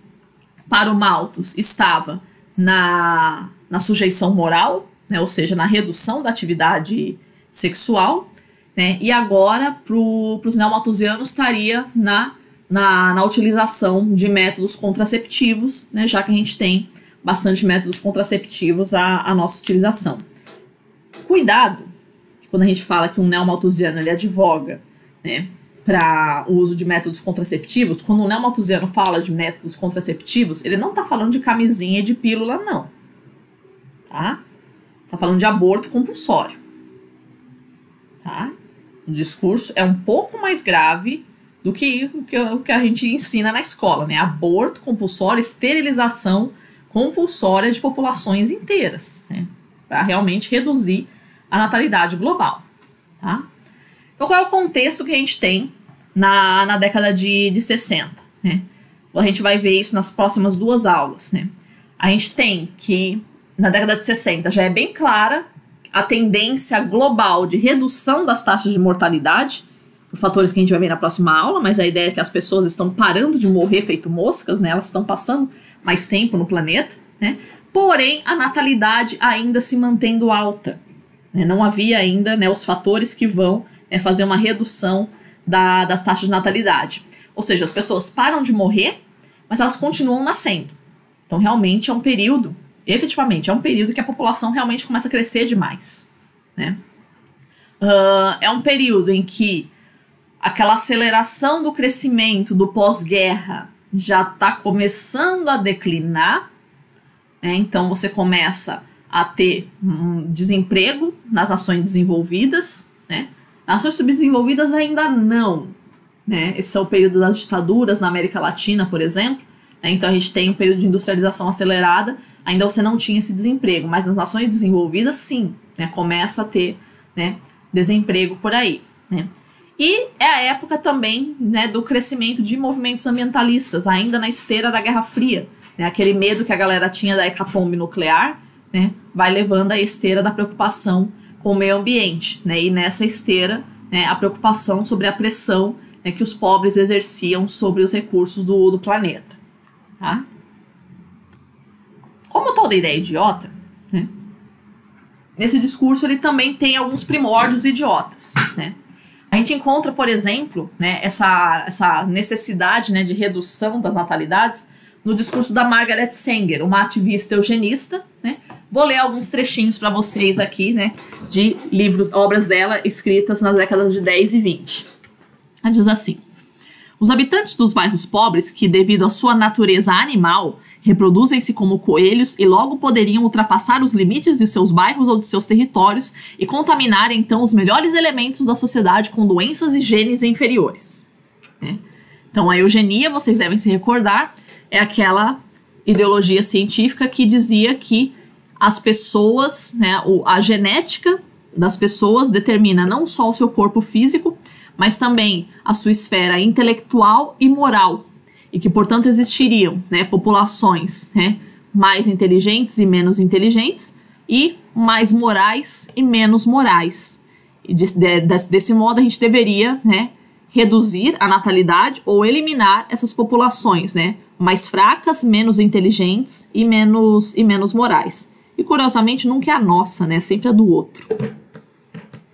para o Malthus estava na sujeição moral, né? Ou seja, na redução da atividade sexual, né? E agora, para os neomalthusianos, estaria na utilização de métodos contraceptivos, né? Já que a gente tem bastante métodos contraceptivos à nossa utilização. Cuidado, quando a gente fala que um neomalthusiano ele advoga, né, para o uso de métodos contraceptivos. Quando um neomalthusiano fala de métodos contraceptivos, ele não está falando de camisinha e de pílula, não. Tá? Tá falando de aborto compulsório. Tá? O discurso é um pouco mais grave do que o que a gente ensina na escola, né? Aborto compulsório, esterilização compulsória de populações inteiras, né? Para realmente reduzir a natalidade global. Tá? Então, qual é o contexto que a gente tem na década de 60? Né? A gente vai ver isso nas próximas 2 aulas. Né? A gente tem que, na década de 60, já é bem clara a tendência global de redução das taxas de mortalidade, por fatores que a gente vai ver na próxima aula, mas a ideia é que as pessoas estão parando de morrer feito moscas, né? Elas estão passando mais tempo no planeta, né? Porém, a natalidade ainda se mantendo alta. Né? Não havia ainda, né, os fatores que vão fazer uma redução das taxas de natalidade. Ou seja, as pessoas param de morrer, mas elas continuam nascendo. Então, realmente é um período, efetivamente, é um período que a população realmente começa a crescer demais. Né? É um período em que aquela aceleração do crescimento do pós-guerra já está começando a declinar. Né? Então, você começa a ter desemprego nas nações desenvolvidas, né? Nas nações subdesenvolvidas ainda não, né? Esse é o período das ditaduras na América Latina, por exemplo, né? Então a gente tem um período de industrialização acelerada, ainda você não tinha esse desemprego, mas nas nações desenvolvidas sim, né? Começa a ter, né, desemprego por aí, né? E é a época também, né, do crescimento de movimentos ambientalistas, ainda na esteira da Guerra Fria, né? Aquele medo que a galera tinha da hecatombe nuclear, né, vai levando a esteira da preocupação com o meio ambiente, né, e nessa esteira, né, a preocupação sobre a pressão, né, que os pobres exerciam sobre os recursos do planeta. Tá? Como toda ideia idiota, né, nesse discurso ele também tem alguns primórdios idiotas. Né? A gente encontra, por exemplo, né, essa necessidade, né, de redução das natalidades no discurso da Margaret Sanger, uma ativista eugenista, né? Vou ler alguns trechinhos para vocês aqui, né, de livros, obras dela escritas nas décadas de 10 e 20. Ela diz assim: os habitantes dos bairros pobres, que devido à sua natureza animal, reproduzem-se como coelhos e logo poderiam ultrapassar os limites de seus bairros ou de seus territórios e contaminar então os melhores elementos da sociedade com doenças e genes inferiores. Né? Então a eugenia, vocês devem se recordar, é aquela ideologia científica que dizia que as pessoas, né, a genética das pessoas determina não só o seu corpo físico, mas também a sua esfera intelectual e moral. E que, portanto, existiriam, né, populações, né, mais inteligentes e menos inteligentes, e mais morais e menos morais. E desse modo, a gente deveria, né, reduzir a natalidade ou eliminar essas populações, né, mais fracas, menos inteligentes e menos morais. E, curiosamente, nunca é a nossa, né? Sempre a do outro.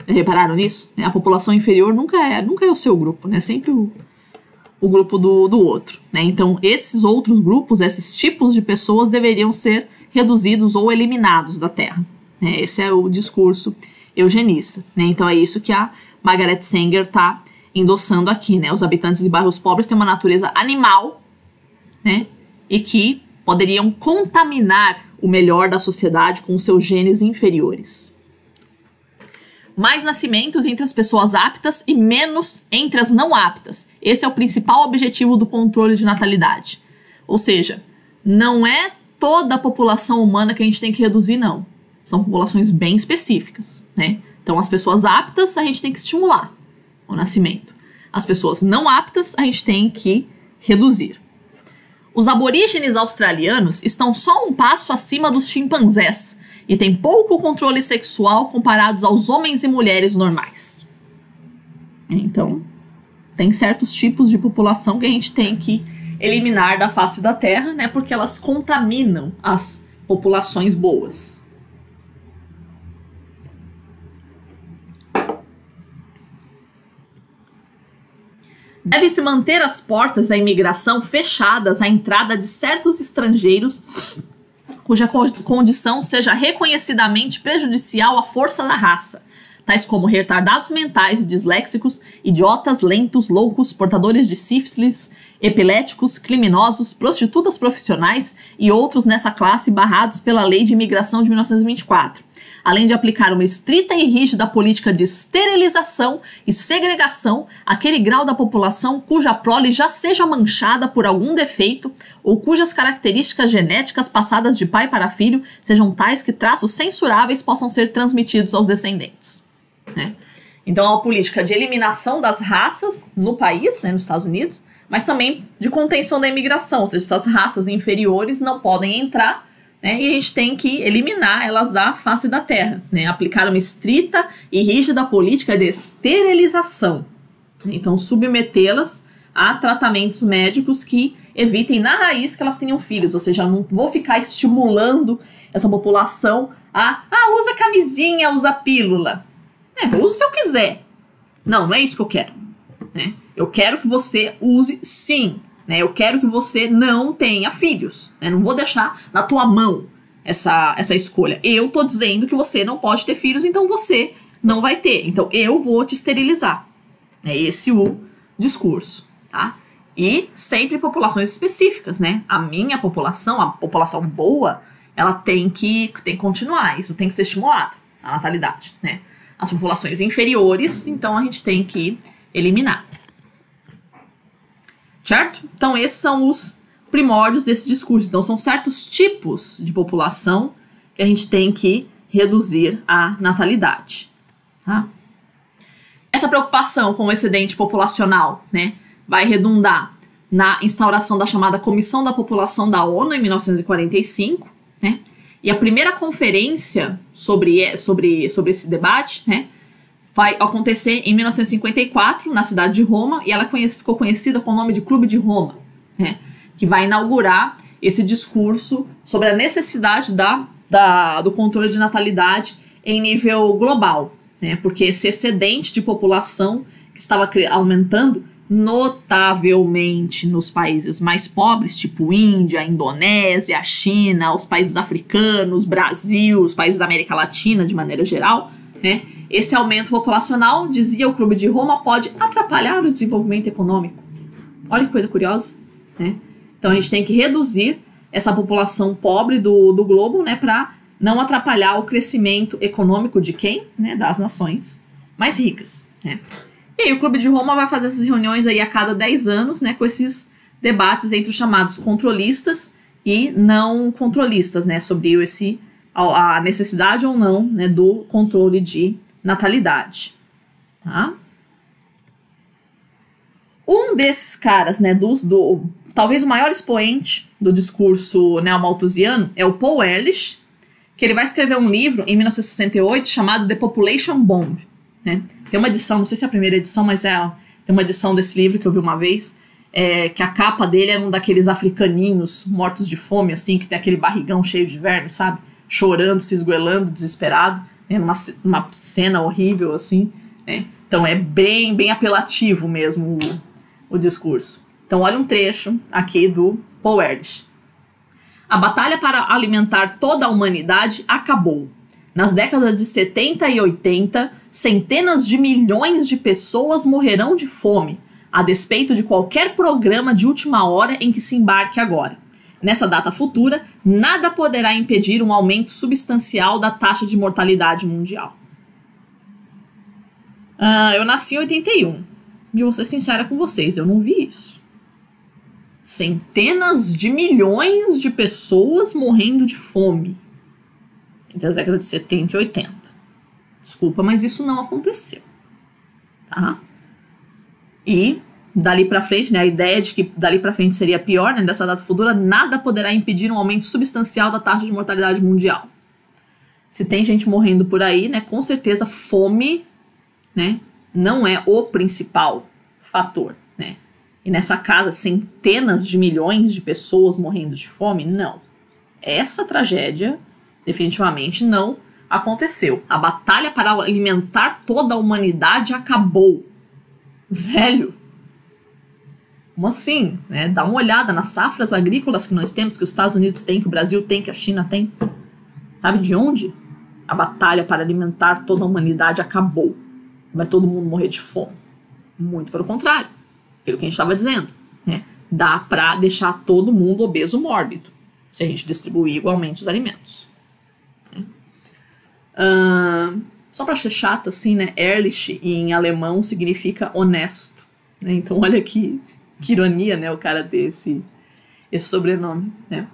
Repararam nisso? A população inferior nunca é o seu grupo, né? Sempre o grupo do outro. Né? Então, esses outros grupos, esses tipos de pessoas deveriam ser reduzidos ou eliminados da Terra. Né? Esse é o discurso eugenista. Né? Então, é isso que a Margaret Sanger está endossando aqui. Né? Os habitantes de bairros pobres têm uma natureza animal, né? E que poderiam contaminar o melhor da sociedade com seus genes inferiores. Mais nascimentos entre as pessoas aptas e menos entre as não aptas. Esse é o principal objetivo do controle de natalidade. Ou seja, não é toda a população humana que a gente tem que reduzir, não. São populações bem específicas, né? Então, as pessoas aptas a gente tem que estimular o nascimento. As pessoas não aptas, a gente tem que reduzir. Os aborígenes australianos estão só um passo acima dos chimpanzés e têm pouco controle sexual comparados aos homens e mulheres normais. Então, tem certos tipos de população que a gente tem que eliminar da face da Terra, né, porque elas contaminam as populações boas. Deve-se manter as portas da imigração fechadas à entrada de certos estrangeiros cuja condição seja reconhecidamente prejudicial à força da raça, tais como retardados mentais e disléxicos, idiotas, lentos, loucos, portadores de sífilis, epiléticos, criminosos, prostitutas profissionais e outros nessa classe barrados pela Lei de Imigração de 1924. Além de aplicar uma estrita e rígida política de esterilização e segregação àquele grau da população cuja prole já seja manchada por algum defeito ou cujas características genéticas passadas de pai para filho sejam tais que traços censuráveis possam ser transmitidos aos descendentes. Né? Então, é uma política de eliminação das raças no país, né, nos Estados Unidos, mas também de contenção da imigração, ou seja, essas raças inferiores não podem entrar, né, e a gente tem que eliminar elas da face da terra, né, aplicar uma estrita e rígida política de esterilização. Então, submetê-las a tratamentos médicos que evitem na raiz que elas tenham filhos, ou seja, eu não vou ficar estimulando essa população a usa camisinha, usa pílula. Use se eu quiser. Não é isso que eu quero. Né? Eu quero que você use sim. Né? Eu quero que você não tenha filhos. Né? Não vou deixar na tua mão essa escolha. Eu tô dizendo que você não pode ter filhos, então você não vai ter. Então eu vou te esterilizar. É esse o discurso. Tá? E sempre populações específicas. Né? A minha população, a população boa, ela tem que continuar. Isso tem que ser estimulado. A natalidade. Né? As populações inferiores, então a gente tem que eliminar. Certo? Então esses são os primórdios desse discurso. Então são certos tipos de população que a gente tem que reduzir a natalidade. Tá? Essa preocupação com o excedente populacional, né, vai redundar na instauração da chamada Comissão da População da ONU em 1945, né? E a primeira conferência sobre esse debate, né, vai acontecer em 1954, na cidade de Roma, e ela ficou conhecida com o nome de Clube de Roma, né, que vai inaugurar esse discurso sobre a necessidade do controle de natalidade em nível global, né, porque esse excedente de população que estava aumentando notavelmente nos países mais pobres, tipo Índia, Indonésia, China, os países africanos, Brasil, os países da América Latina de maneira geral, né? Esse aumento populacional, dizia o Clube de Roma, pode atrapalhar o desenvolvimento econômico. Olha que coisa curiosa, né? Então a gente tem que reduzir essa população pobre do globo, né, para não atrapalhar o crescimento econômico de quem? Né, das nações mais ricas, né? E aí o Clube de Roma vai fazer essas reuniões aí a cada 10 anos, né, com esses debates entre os chamados controlistas e não controlistas, né, sobre a necessidade ou não, né, do controle de natalidade. Tá? Um desses caras, né, talvez o maior expoente do discurso neomalthusiano é o Paul Ehrlich, que ele vai escrever um livro em 1968 chamado The Population Bomb. Né? Tem uma edição, não sei se é a primeira edição, mas tem uma edição desse livro que eu vi uma vez, que a capa dele era um daqueles africaninhos mortos de fome, assim, que tem aquele barrigão cheio de verme, sabe? Chorando, se esgoelando, desesperado, né? Uma cena horrível, assim, né? Então é bem, bem apelativo mesmo o discurso. Então olha um trecho aqui do Paul Ehrlich. A batalha para alimentar toda a humanidade acabou. Nas décadas de 70 e 80, centenas de milhões de pessoas morrerão de fome, a despeito de qualquer programa de última hora em que se embarque agora. Nessa data futura, nada poderá impedir um aumento substancial da taxa de mortalidade mundial. Eu nasci em 81, e vou ser sincera com vocês, eu não vi isso. Centenas de milhões de pessoas morrendo de fome entre as décadas de 70 e 80. Desculpa, mas isso não aconteceu. Tá? E dali para frente, né, a ideia de que dali para frente seria pior, né, dessa data futura, nada poderá impedir um aumento substancial da taxa de mortalidade mundial. Se tem gente morrendo por aí, né, com certeza fome, né, não é o principal fator, né. E nessa casa, centenas de milhões de pessoas morrendo de fome, não. Essa tragédia definitivamente não aconteceu. A batalha para alimentar toda a humanidade acabou. Velho, como assim? Né? Dá uma olhada nas safras agrícolas que nós temos, que os Estados Unidos têm, que o Brasil tem, que a China tem. Sabe de onde? A batalha para alimentar toda a humanidade acabou. Vai todo mundo morrer de fome. Muito pelo contrário. Aquilo que a gente estava dizendo. Né? Dá para deixar todo mundo obeso mórbido, se a gente distribuir igualmente os alimentos. Né? Só para ser chata, assim, né? Ehrlich em alemão significa honesto. Né? Então, olha que ironia, né? O cara ter esse sobrenome. Né?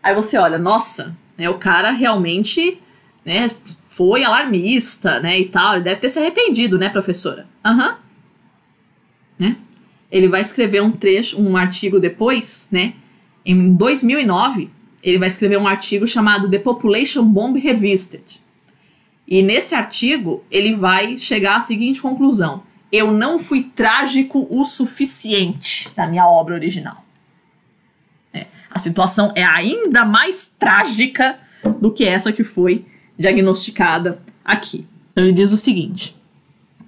Aí você olha, nossa, né? O cara realmente, né, foi alarmista, né? E tal. Ele deve ter se arrependido, né, professora? Aham. Né? Ele vai escrever um artigo depois, né? Em 2009, ele vai escrever um artigo chamado The Population Bomb Revisited. E nesse artigo, ele vai chegar à seguinte conclusão: eu não fui trágico o suficiente da minha obra original. A situação é ainda mais trágica do que essa que foi diagnosticada aqui. Então ele diz o seguinte,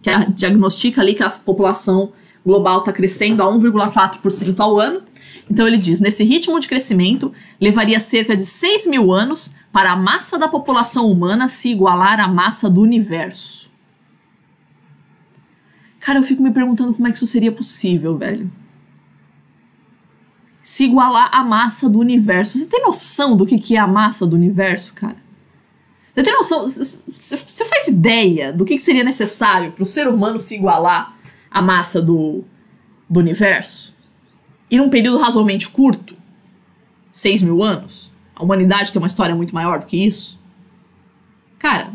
que diagnostica ali que a população global está crescendo a 1,4% ao ano. Então ele diz, nesse ritmo de crescimento, levaria cerca de 6 mil anos para a massa da população humana se igualar à massa do universo. Cara, eu fico me perguntando como é que isso seria possível, velho. Se igualar à massa do universo. Você tem noção do que é a massa do universo, cara? Você tem noção? Você faz ideia do que seria necessário para o ser humano se igualar à massa do universo? E num período razoavelmente curto? 6 mil anos? A humanidade tem uma história muito maior do que isso? Cara,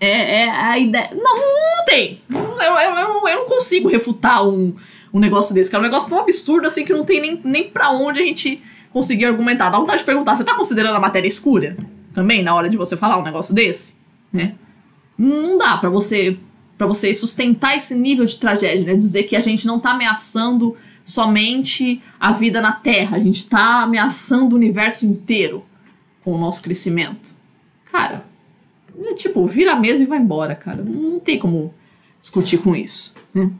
a ideia... Não tem. Eu não consigo refutar um negócio desse, que é um negócio tão absurdo assim que não tem nem pra onde a gente conseguir argumentar. Dá vontade de perguntar, você tá considerando a matéria escura também na hora de você falar um negócio desse? Né? Não dá pra você sustentar esse nível de tragédia, né? Dizer que a gente não tá ameaçando somente a vida na Terra, a gente tá ameaçando o universo inteiro com o nosso crescimento. Cara, tipo, vira a mesa e vai embora, cara. Não tem como discutir com isso, né?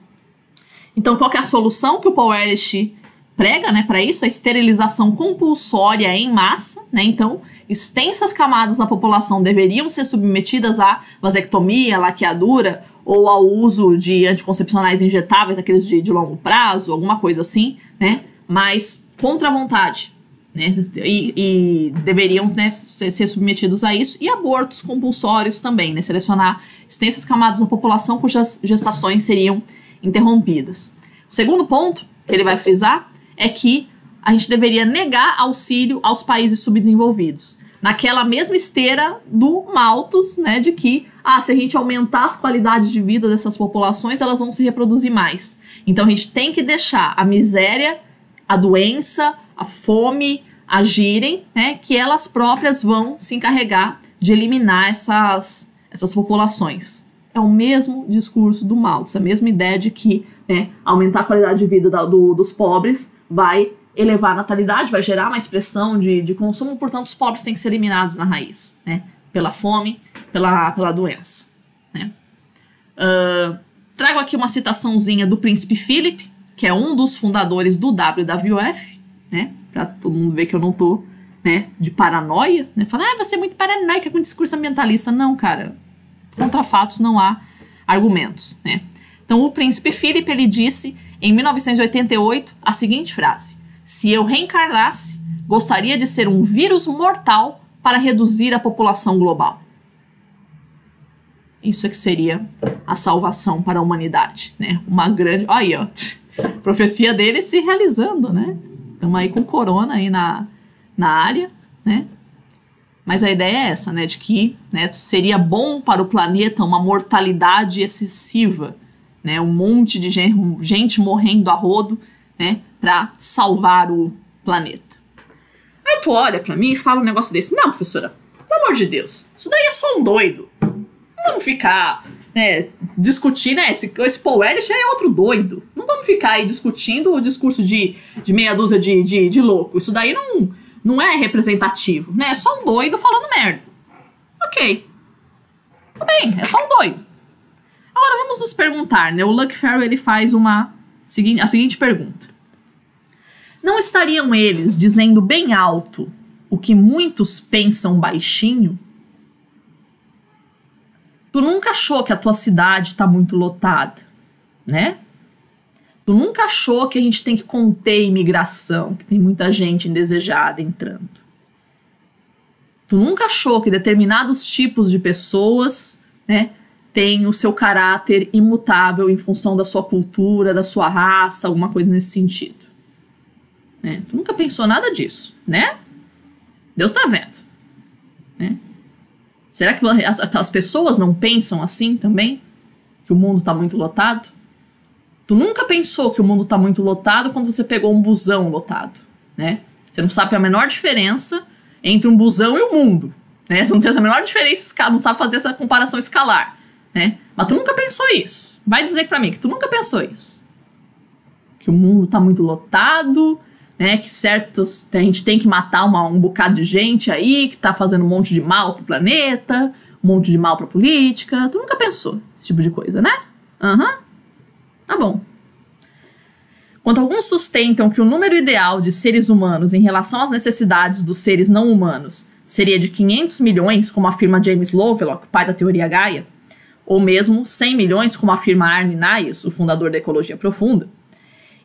Então, qual que é a solução que o Paul Ehrlich prega, né, para isso? A esterilização compulsória em massa, né? Então, extensas camadas da população deveriam ser submetidas à vasectomia, laqueadura ou ao uso de anticoncepcionais injetáveis, aqueles de longo prazo, alguma coisa assim, né? Mas contra a vontade, né? E deveriam, né, ser submetidos a isso. E abortos compulsórios também, né? Selecionar extensas camadas da população cujas gestações seriam interrompidas. O segundo ponto que ele vai frisar é que a gente deveria negar auxílio aos países subdesenvolvidos. Naquela mesma esteira do Malthus, né, de que se a gente aumentar as qualidades de vida dessas populações, elas vão se reproduzir mais. Então a gente tem que deixar a miséria, a doença, a fome agirem, né, que elas próprias vão se encarregar de eliminar essas populações. É o mesmo discurso do Malthus, a mesma ideia de que, né, aumentar a qualidade de vida dos pobres vai elevar a natalidade, vai gerar mais pressão de consumo, portanto os pobres têm que ser eliminados na raiz, né, pela fome, pela doença. Né. Trago aqui uma citaçãozinha do Príncipe Philip, que é um dos fundadores do WWF, né, para todo mundo ver que eu não tô, né, de paranoia, né, falar, você é muito paranoica com discurso ambientalista. Não, cara. Contra fatos não há argumentos, né? Então, o Príncipe Philip, ele disse, em 1988, a seguinte frase: se eu reencarnasse, gostaria de ser um vírus mortal para reduzir a população global. Isso é que seria a salvação para a humanidade, né? Uma grande... Olha aí, ó. Profecia dele se realizando, né? Estamos aí com corona aí na área, né? Mas a ideia é essa, né, de que, né, seria bom para o planeta uma mortalidade excessiva, né, um monte de gente morrendo a rodo, né, para salvar o planeta. Aí tu olha para mim e fala um negócio desse. Não, professora, pelo amor de Deus, isso daí é só um doido. Não vamos ficar, né, discutir, né, esse Paul Ehrlich é outro doido. Não vamos ficar aí discutindo o discurso de meia dúzia de louco. Isso daí não é representativo, né, é só um doido falando merda. Ok. Tá bem, é só um doido. Agora vamos nos perguntar, né? O Luck Ferro, ele faz a seguinte pergunta. Não estariam eles dizendo bem alto o que muitos pensam baixinho? Tu nunca achou que a tua cidade tá muito lotada, né? Tu nunca achou que a gente tem que conter a imigração, que tem muita gente indesejada entrando. Tu nunca achou que determinados tipos de pessoas, né, têm o seu caráter imutável em função da sua cultura, da sua raça, alguma coisa nesse sentido. Né? Tu nunca pensou nada disso, né? Deus tá vendo. Né? Será que as pessoas não pensam assim também? Que o mundo tá muito lotado? Tu nunca pensou que o mundo tá muito lotado quando você pegou um busão lotado, né? Você não sabe a menor diferença entre um busão e o mundo, né? Você não tem a menor diferença, não sabe fazer essa comparação escalar, né? Mas tu nunca pensou isso. Vai dizer pra mim que tu nunca pensou isso. Que o mundo tá muito lotado, né? Que a gente tem que matar um bocado de gente aí que tá fazendo um monte de mal pro planeta, um monte de mal pra política. Tu nunca pensou esse tipo de coisa, né? Tá bom. Quando alguns sustentam que o número ideal de seres humanos em relação às necessidades dos seres não humanos seria de 500 milhões, como afirma James Lovelock, pai da teoria Gaia, ou mesmo 100 milhões, como afirma Arne Naes, o fundador da ecologia profunda,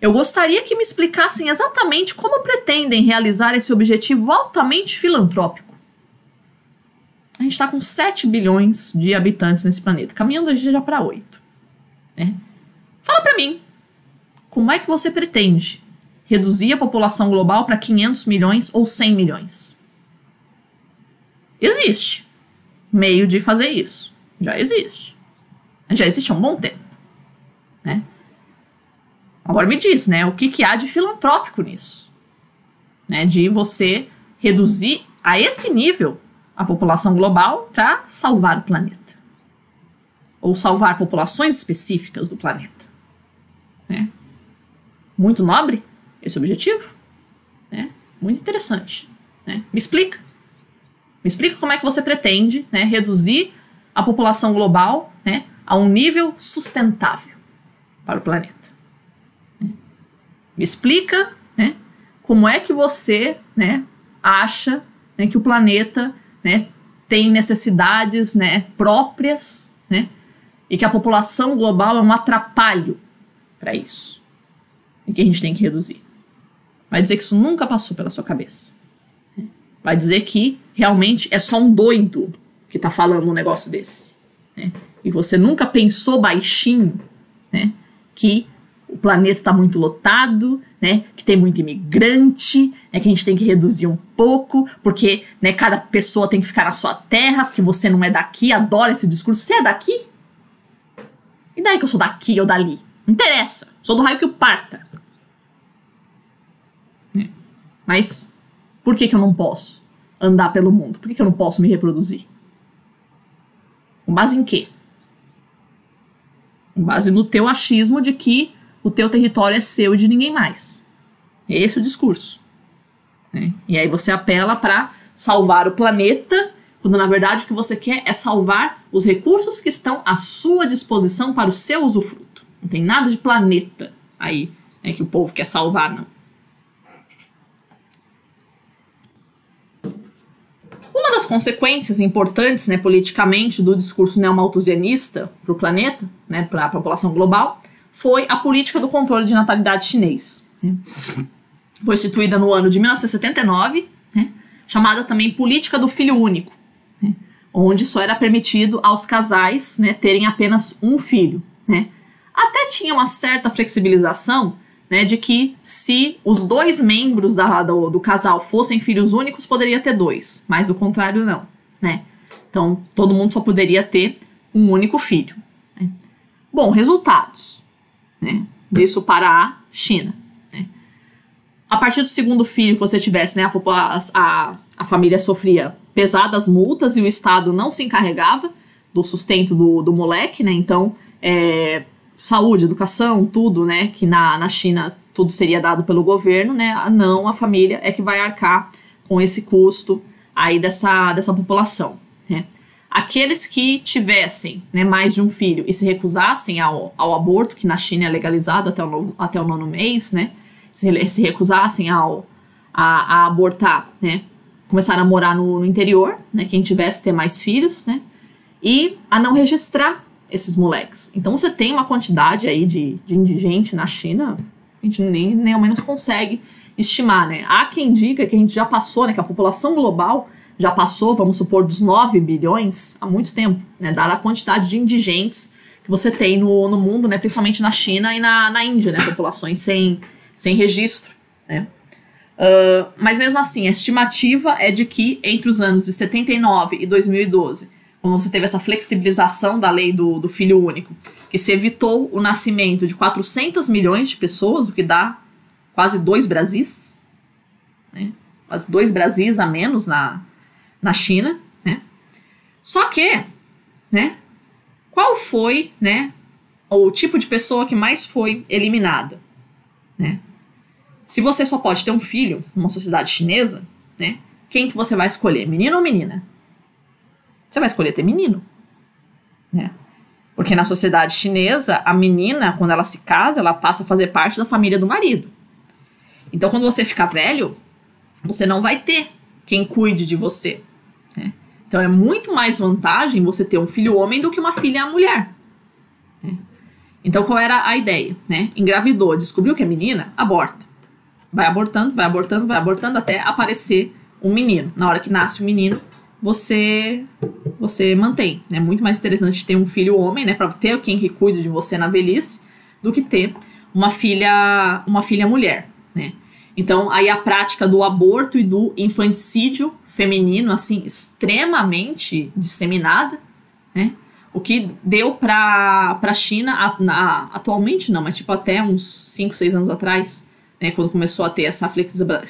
eu gostaria que me explicassem exatamente como pretendem realizar esse objetivo altamente filantrópico. A gente está com 7 bilhões de habitantes nesse planeta, caminhando a gente já para 8. Né? Fala para mim. Como é que você pretende reduzir a população global para 500 milhões ou 100 milhões? Existe meio de fazer isso. Já existe. Já existe há um bom tempo. Né? Agora me diz, né, o que há de filantrópico nisso? Né, de você reduzir a esse nível a população global para salvar o planeta. Ou salvar populações específicas do planeta. Né? Muito nobre esse objetivo, né? Muito interessante, né? Me explica como é que você pretende, né, reduzir a população global, né, a um nível sustentável para o planeta. Me explica, né, como é que você, né, acha, né, que o planeta, né, tem necessidades, né, próprias, né, e que a população global é um atrapalho para isso. E que a gente tem que reduzir. Vai dizer que isso nunca passou pela sua cabeça. Vai dizer que realmente é só um doido que tá falando um negócio desse. Né? E você nunca pensou baixinho, né, que o planeta tá muito lotado, né, que tem muito imigrante, né, que a gente tem que reduzir um pouco, porque, né, cada pessoa tem que ficar na sua terra, porque você não é daqui, adora esse discurso. Você é daqui? E daí que eu sou daqui ou dali? Não interessa. Sou do raio que o parta. Mas por que eu não posso andar pelo mundo? Por que eu não posso me reproduzir? Com base em quê? Com base no teu achismo de que o teu território é seu e de ninguém mais. Esse é o discurso. Né? E aí você apela para salvar o planeta, quando na verdade o que você quer é salvar os recursos que estão à sua disposição para o seu usufruto. Não tem nada de planeta aí, né, que o povo quer salvar, não. Uma das consequências importantes, né, politicamente do discurso neomalthusianista para o planeta, né, para a população global, foi a política do controle de natalidade chinês. Né? Foi instituída no ano de 1979, né, chamada também política do filho único, né, onde só era permitido aos casais, né, terem apenas um filho. Né? Até tinha uma certa flexibilização, né, de que se os dois membros do casal fossem filhos únicos, poderia ter dois, mas do contrário não. Né? Então, todo mundo só poderia ter um único filho. Né? Bom, resultados, né? Isso para a China. Né? A partir do segundo filho que você tivesse, né, a família sofria pesadas multas e o Estado não se encarregava do sustento do moleque, né? Então, saúde, educação, tudo, né? Que na China tudo seria dado pelo governo, né? Não, a família é que vai arcar com esse custo aí dessa população, né? Aqueles que tivessem, né, mais de um filho e se recusassem ao aborto, que na China é legalizado até o 9º mês, né? Se recusassem a abortar, né? Começaram a morar no interior, né? Quem tivesse ter mais filhos, né? E a não registrar esses moleques. Então você tem uma quantidade aí de indigente na China, a gente nem ao menos consegue estimar, né? Há quem diga que a gente já passou, né? Que a população global já passou, vamos supor, dos 9 bilhões há muito tempo, né? Dada a quantidade de indigentes que você tem no mundo, né? Principalmente na China e na Índia, né? Populações sem registro, né? Mas mesmo assim, a estimativa é de que entre os anos de 79 e 2012, quando você teve essa flexibilização da lei do filho único, que se evitou o nascimento de 400 milhões de pessoas, o que dá quase 2 Brasis, né? Quase 2 Brasis a menos na China, né? Só que, né? Qual foi, né, o tipo de pessoa que mais foi eliminada, né? Se você só pode ter um filho numa sociedade chinesa, né? Quem que você vai escolher, menino ou menina? Você vai escolher ter menino, né? Porque na sociedade chinesa, a menina, quando ela se casa, ela passa a fazer parte da família do marido. Então, quando você ficar velho, você não vai ter quem cuide de você, né? Então, é muito mais vantagem você ter um filho homem do que uma filha mulher, né? Então, qual era a ideia, né? Engravidou, descobriu que é menina, aborta. Vai abortando, vai abortando, vai abortando até aparecer um menino. Na hora que nasce o menino, você mantém. É muito mais interessante ter um filho homem, né, para ter quem que cuide de você na velhice, do que ter uma filha mulher, né? Então, aí a prática do aborto e do infanticídio feminino, assim, extremamente disseminada, né? O que deu para a China, atualmente não, mas tipo até uns 5, 6 anos atrás, né, quando começou a ter essa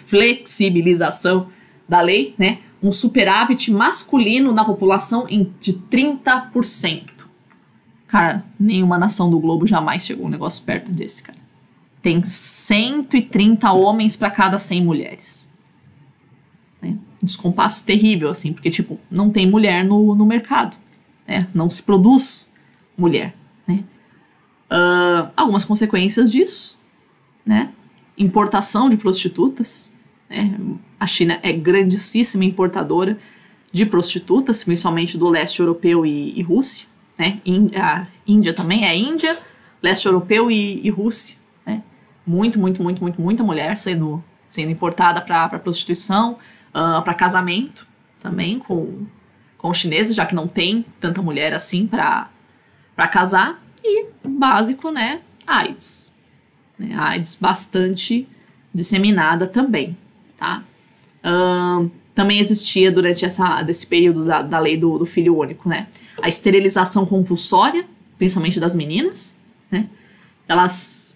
flexibilização da lei, né, um superávit masculino na população de 30%. Cara, nenhuma nação do globo jamais chegou um negócio perto desse, cara. Tem 130 homens para cada 100 mulheres. Né? Descompasso terrível, assim, porque, tipo, não tem mulher no mercado. Né? Não se produz mulher. Né? Algumas consequências disso, né? Importação de prostitutas, né? A China é grandíssima importadora de prostitutas, principalmente do leste europeu e Rússia, né? A Índia também é Índia, leste europeu e Rússia, né? Muita mulher sendo importada para prostituição, para casamento também com os chineses, já que não tem tanta mulher assim para casar. E básico, né? AIDS. A AIDS bastante disseminada também, tá? Também existia durante desse período da lei do filho único, né? A esterilização compulsória, principalmente das meninas, né?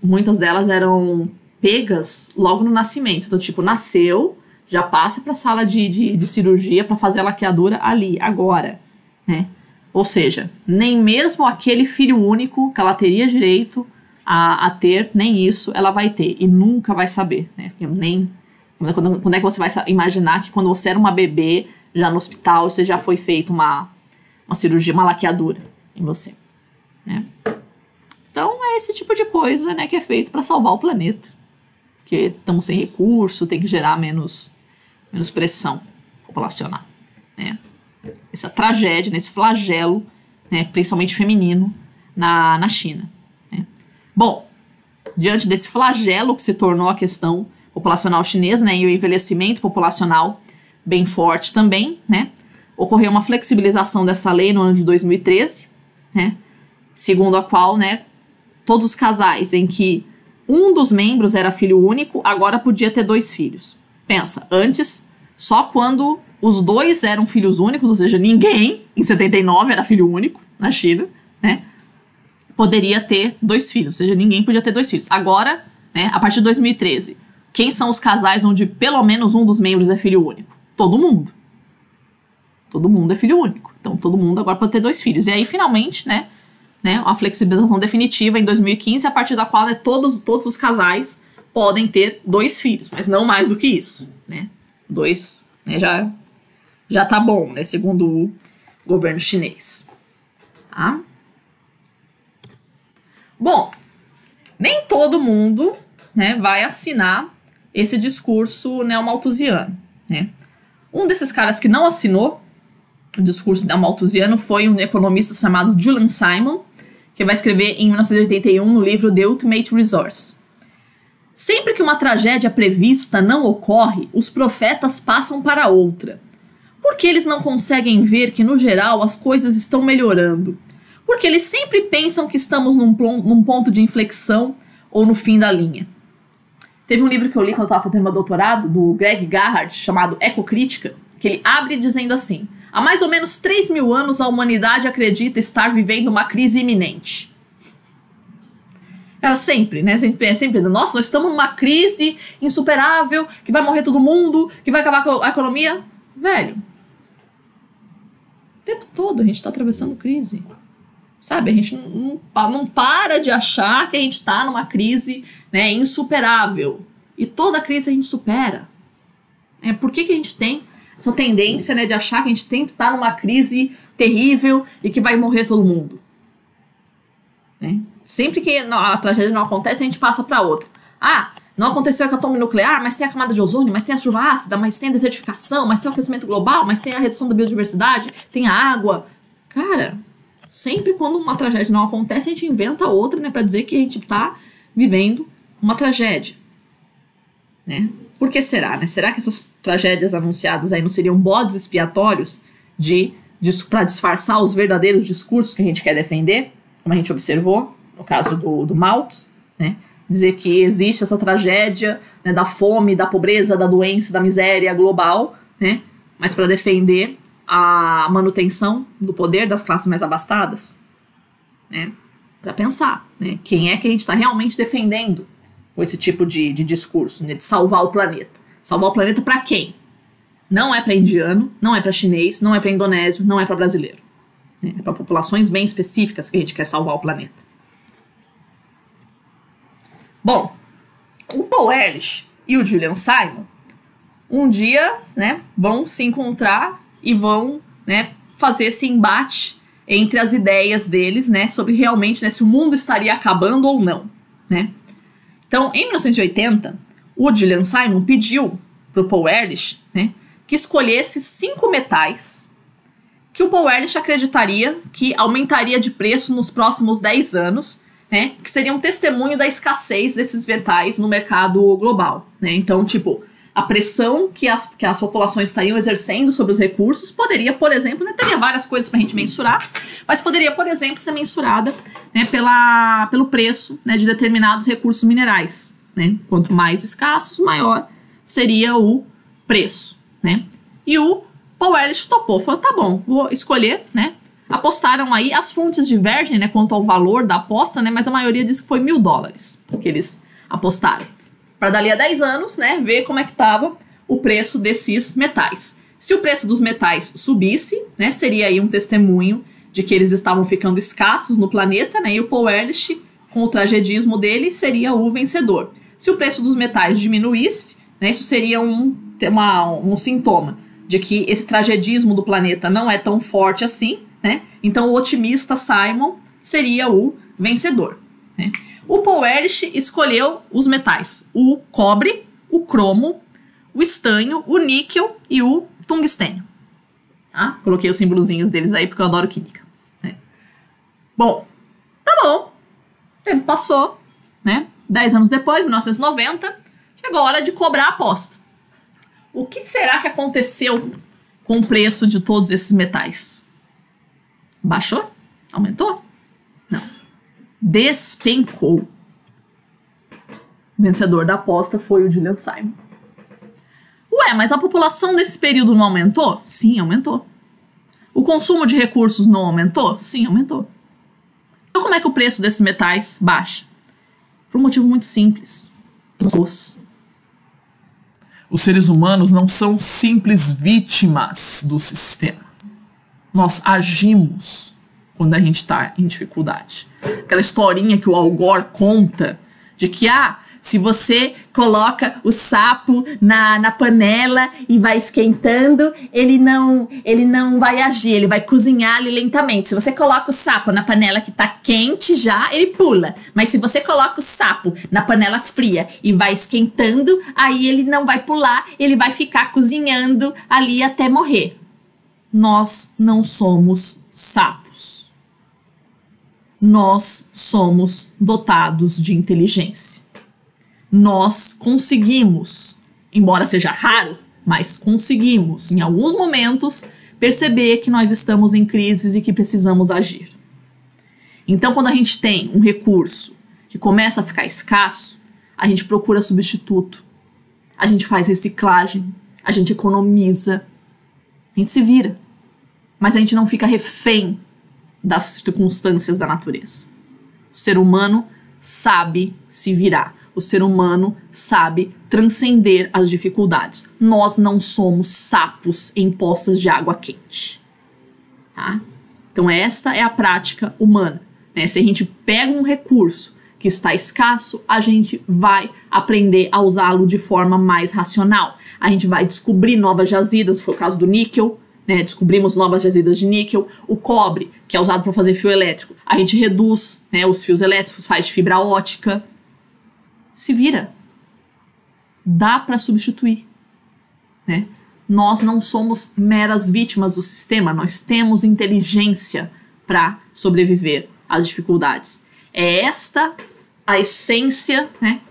Muitas delas eram pegas logo no nascimento. Então, tipo, nasceu, já passa para a sala de cirurgia para fazer a laqueadura ali, agora, né? Ou seja, nem mesmo aquele filho único que ela teria direito a ter, nem isso ela vai ter e nunca vai saber, né? Porque quando é que você vai imaginar que quando você era uma bebê, já no hospital, você já foi feito uma cirurgia, uma laqueadura em você, né? Então é esse tipo de coisa, né, que é feito para salvar o planeta, porque estamos sem recurso, tem que gerar menos pressão populacional, né? Essa tragédia, nesse flagelo, né, principalmente feminino na China. Bom, diante desse flagelo que se tornou a questão populacional chinesa, né, e o envelhecimento populacional bem forte também, né, ocorreu uma flexibilização dessa lei no ano de 2013, né, segundo a qual, né, todos os casais em que um dos membros era filho único, agora podia ter 2 filhos. Pensa, antes, só quando os 2 eram filhos únicos, ou seja, ninguém em 79 era filho único na China, né, poderia ter 2 filhos, ou seja, ninguém podia ter 2 filhos. Agora, né, a partir de 2013, quem são os casais onde pelo menos um dos membros é filho único? Todo mundo. Todo mundo é filho único. Então, todo mundo agora pode ter 2 filhos. E aí, finalmente, né, a flexibilização definitiva em 2015, a partir da qual, né, todos os casais podem ter 2 filhos, mas não mais do que isso, né? 2, né, já tá bom, né, segundo o governo chinês. Tá? Bom, nem todo mundo, né, vai assinar esse discurso neomalthusiano, né? Um desses caras que não assinou o discurso neomalthusiano foi um economista chamado Julian Simon, que vai escrever em 1981 no livro The Ultimate Resource. Sempre que uma tragédia prevista não ocorre, os profetas passam para outra. Porque eles não conseguem ver que, no geral, as coisas estão melhorando? Porque eles sempre pensam que estamos num ponto de inflexão ou no fim da linha. Teve um livro que eu li quando eu estava fazendo meu doutorado, do Greg Garrard, chamado Ecocrítica, que ele abre dizendo assim: há mais ou menos 3.000 anos a humanidade acredita estar vivendo uma crise iminente. Ela sempre, né? Sempre, nossa, nós estamos numa crise insuperável, que vai morrer todo mundo, que vai acabar com a economia. Velho, o tempo todo a gente está atravessando crise. Sabe, a gente não para de achar que a gente está numa crise, né, insuperável. E toda crise a gente supera. Por que a gente tem essa tendência, né, de achar que a gente tem que estar numa crise terrível e que vai morrer todo mundo? Né? Sempre que a tragédia não acontece, a gente passa para outra. Ah, não aconteceu a catástrofe nuclear, mas tem a camada de ozônio, mas tem a chuva ácida, mas tem a desertificação, mas tem o aquecimento global, mas tem a redução da biodiversidade, tem a água. Cara, sempre quando uma tragédia não acontece, a gente inventa outra, né, para dizer que a gente está vivendo uma tragédia. Né? Por que será? Né? Será que essas tragédias anunciadas aí não seriam bodes expiatórios para disfarçar os verdadeiros discursos que a gente quer defender? Como a gente observou no caso do Malthus, né? Dizer que existe essa tragédia, né, da fome, da pobreza, da doença, da miséria global, né? Mas para defender a manutenção do poder das classes mais abastadas, né? Para pensar, né? Quem é que a gente está realmente defendendo com esse tipo de discurso, né? De salvar o planeta. Salvar o planeta para quem? Não é para indiano, não é para chinês, não é para indonésio, não é para brasileiro. É para populações bem específicas que a gente quer salvar o planeta. Bom, o Paul Ehrlich e o Julian Simon um dia, né, vão se encontrar e vão, né, fazer esse embate entre as ideias deles, né, sobre realmente, né, se o mundo estaria acabando ou não, né? Então, em 1980, o Julian Simon pediu para o Paul Ehrlich, né, que escolhesse 5 metais que o Paul Ehrlich acreditaria que aumentaria de preço nos próximos 10 anos, né, que seria um testemunho da escassez desses metais no mercado global. Né? Então, tipo, a pressão que as populações estariam exercendo sobre os recursos poderia, por exemplo, né, teria várias coisas para a gente mensurar, mas poderia, por exemplo, ser mensurada, né, pelo preço, né, de determinados recursos minerais. Né? Quanto mais escassos, maior seria o preço. Né? E o Paul Ehrlich topou, falou, tá bom, vou escolher, né? Apostaram aí, as fontes divergem, né, quanto ao valor da aposta, né, mas a maioria diz que foi $1.000 que eles apostaram. Para dali a 10 anos, né, ver como é que estava o preço desses metais. Se o preço dos metais subisse, né, seria aí um testemunho de que eles estavam ficando escassos no planeta, né, e o Paul Ehrlich, com o tragedismo dele, seria o vencedor. Se o preço dos metais diminuísse, né, isso seria um sintoma de que esse tragedismo do planeta não é tão forte assim, né? Então o otimista Simon seria o vencedor. Né? O Paul Ehrlich escolheu os metais: o cobre, o cromo, o estanho, o níquel e o tungstênio. Tá? Coloquei os símbolozinhos deles aí porque eu adoro química. Né? Bom, tá bom. O tempo passou, né? 10 anos depois, 1990, chegou a hora de cobrar a aposta. O que será que aconteceu com o preço de todos esses metais? Baixou? Aumentou? Não. Despencou. O vencedor da aposta foi o Julian Simon. Ué, mas a população nesse período não aumentou? Sim, aumentou. O consumo de recursos não aumentou? Sim, aumentou. Então como é que o preço desses metais baixa? Por um motivo muito simples. Os seres humanos não são simples vítimas do sistema. Nós agimos quando a gente está em dificuldade. Aquela historinha que o Al Gore conta de que, se você coloca o sapo na panela e vai esquentando, ele não vai agir, ele vai cozinhar ali lentamente. Se você coloca o sapo na panela que tá quente já, ele pula. Mas se você coloca o sapo na panela fria e vai esquentando, aí ele não vai pular, ele vai ficar cozinhando ali até morrer. Nós não somos sapos. Nós somos dotados de inteligência. Nós conseguimos, embora seja raro, mas conseguimos, em alguns momentos, perceber que nós estamos em crises e que precisamos agir. Então, quando a gente tem um recurso que começa a ficar escasso, a gente procura substituto, a gente faz reciclagem, a gente economiza, a gente se vira, mas a gente não fica refém das circunstâncias da natureza. O ser humano sabe se virar. O ser humano sabe transcender as dificuldades. Nós não somos sapos em poças de água quente. Tá? Então esta é a prática humana. Né? Se a gente pega um recurso que está escasso, a gente vai aprender a usá-lo de forma mais racional. A gente vai descobrir novas jazidas, foi o caso do níquel. Né, descobrimos novas jazidas de níquel. O cobre, que é usado para fazer fio elétrico, a gente reduz, né, os fios elétricos, faz de fibra ótica. Se vira. Dá para substituir. Né? Nós não somos meras vítimas do sistema, nós temos inteligência para sobreviver às dificuldades. É esta a essência, né,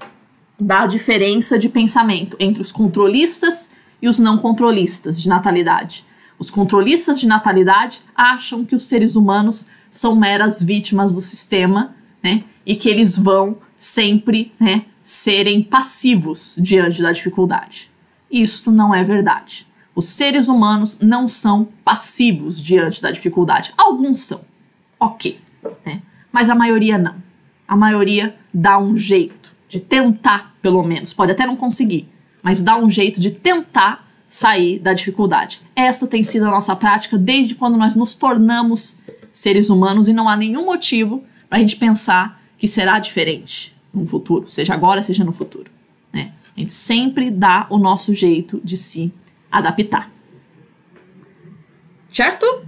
da diferença de pensamento entre os controlistas e os não controlistas de natalidade. Os controlistas de natalidade acham que os seres humanos são meras vítimas do sistema, né, e que eles vão sempre, né, serem passivos diante da dificuldade. Isto não é verdade. Os seres humanos não são passivos diante da dificuldade. Alguns são, ok, né, mas a maioria não. A maioria dá um jeito de tentar, pelo menos, pode até não conseguir, mas dá um jeito de tentar sair da dificuldade. Esta tem sido a nossa prática desde quando nós nos tornamos seres humanos e não há nenhum motivo para a gente pensar que será diferente no futuro, seja agora, seja no futuro. Né? A gente sempre dá o nosso jeito de se adaptar. Certo?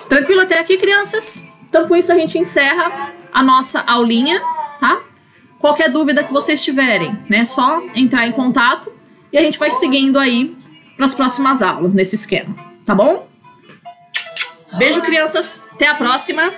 Tranquilo até aqui, crianças? Então, com isso, a gente encerra a nossa aulinha, tá? Qualquer dúvida que vocês tiverem, né? Só entrar em contato e a gente vai seguindo aí para as próximas aulas nesse esquema, tá bom? Beijo, crianças. Até a próxima.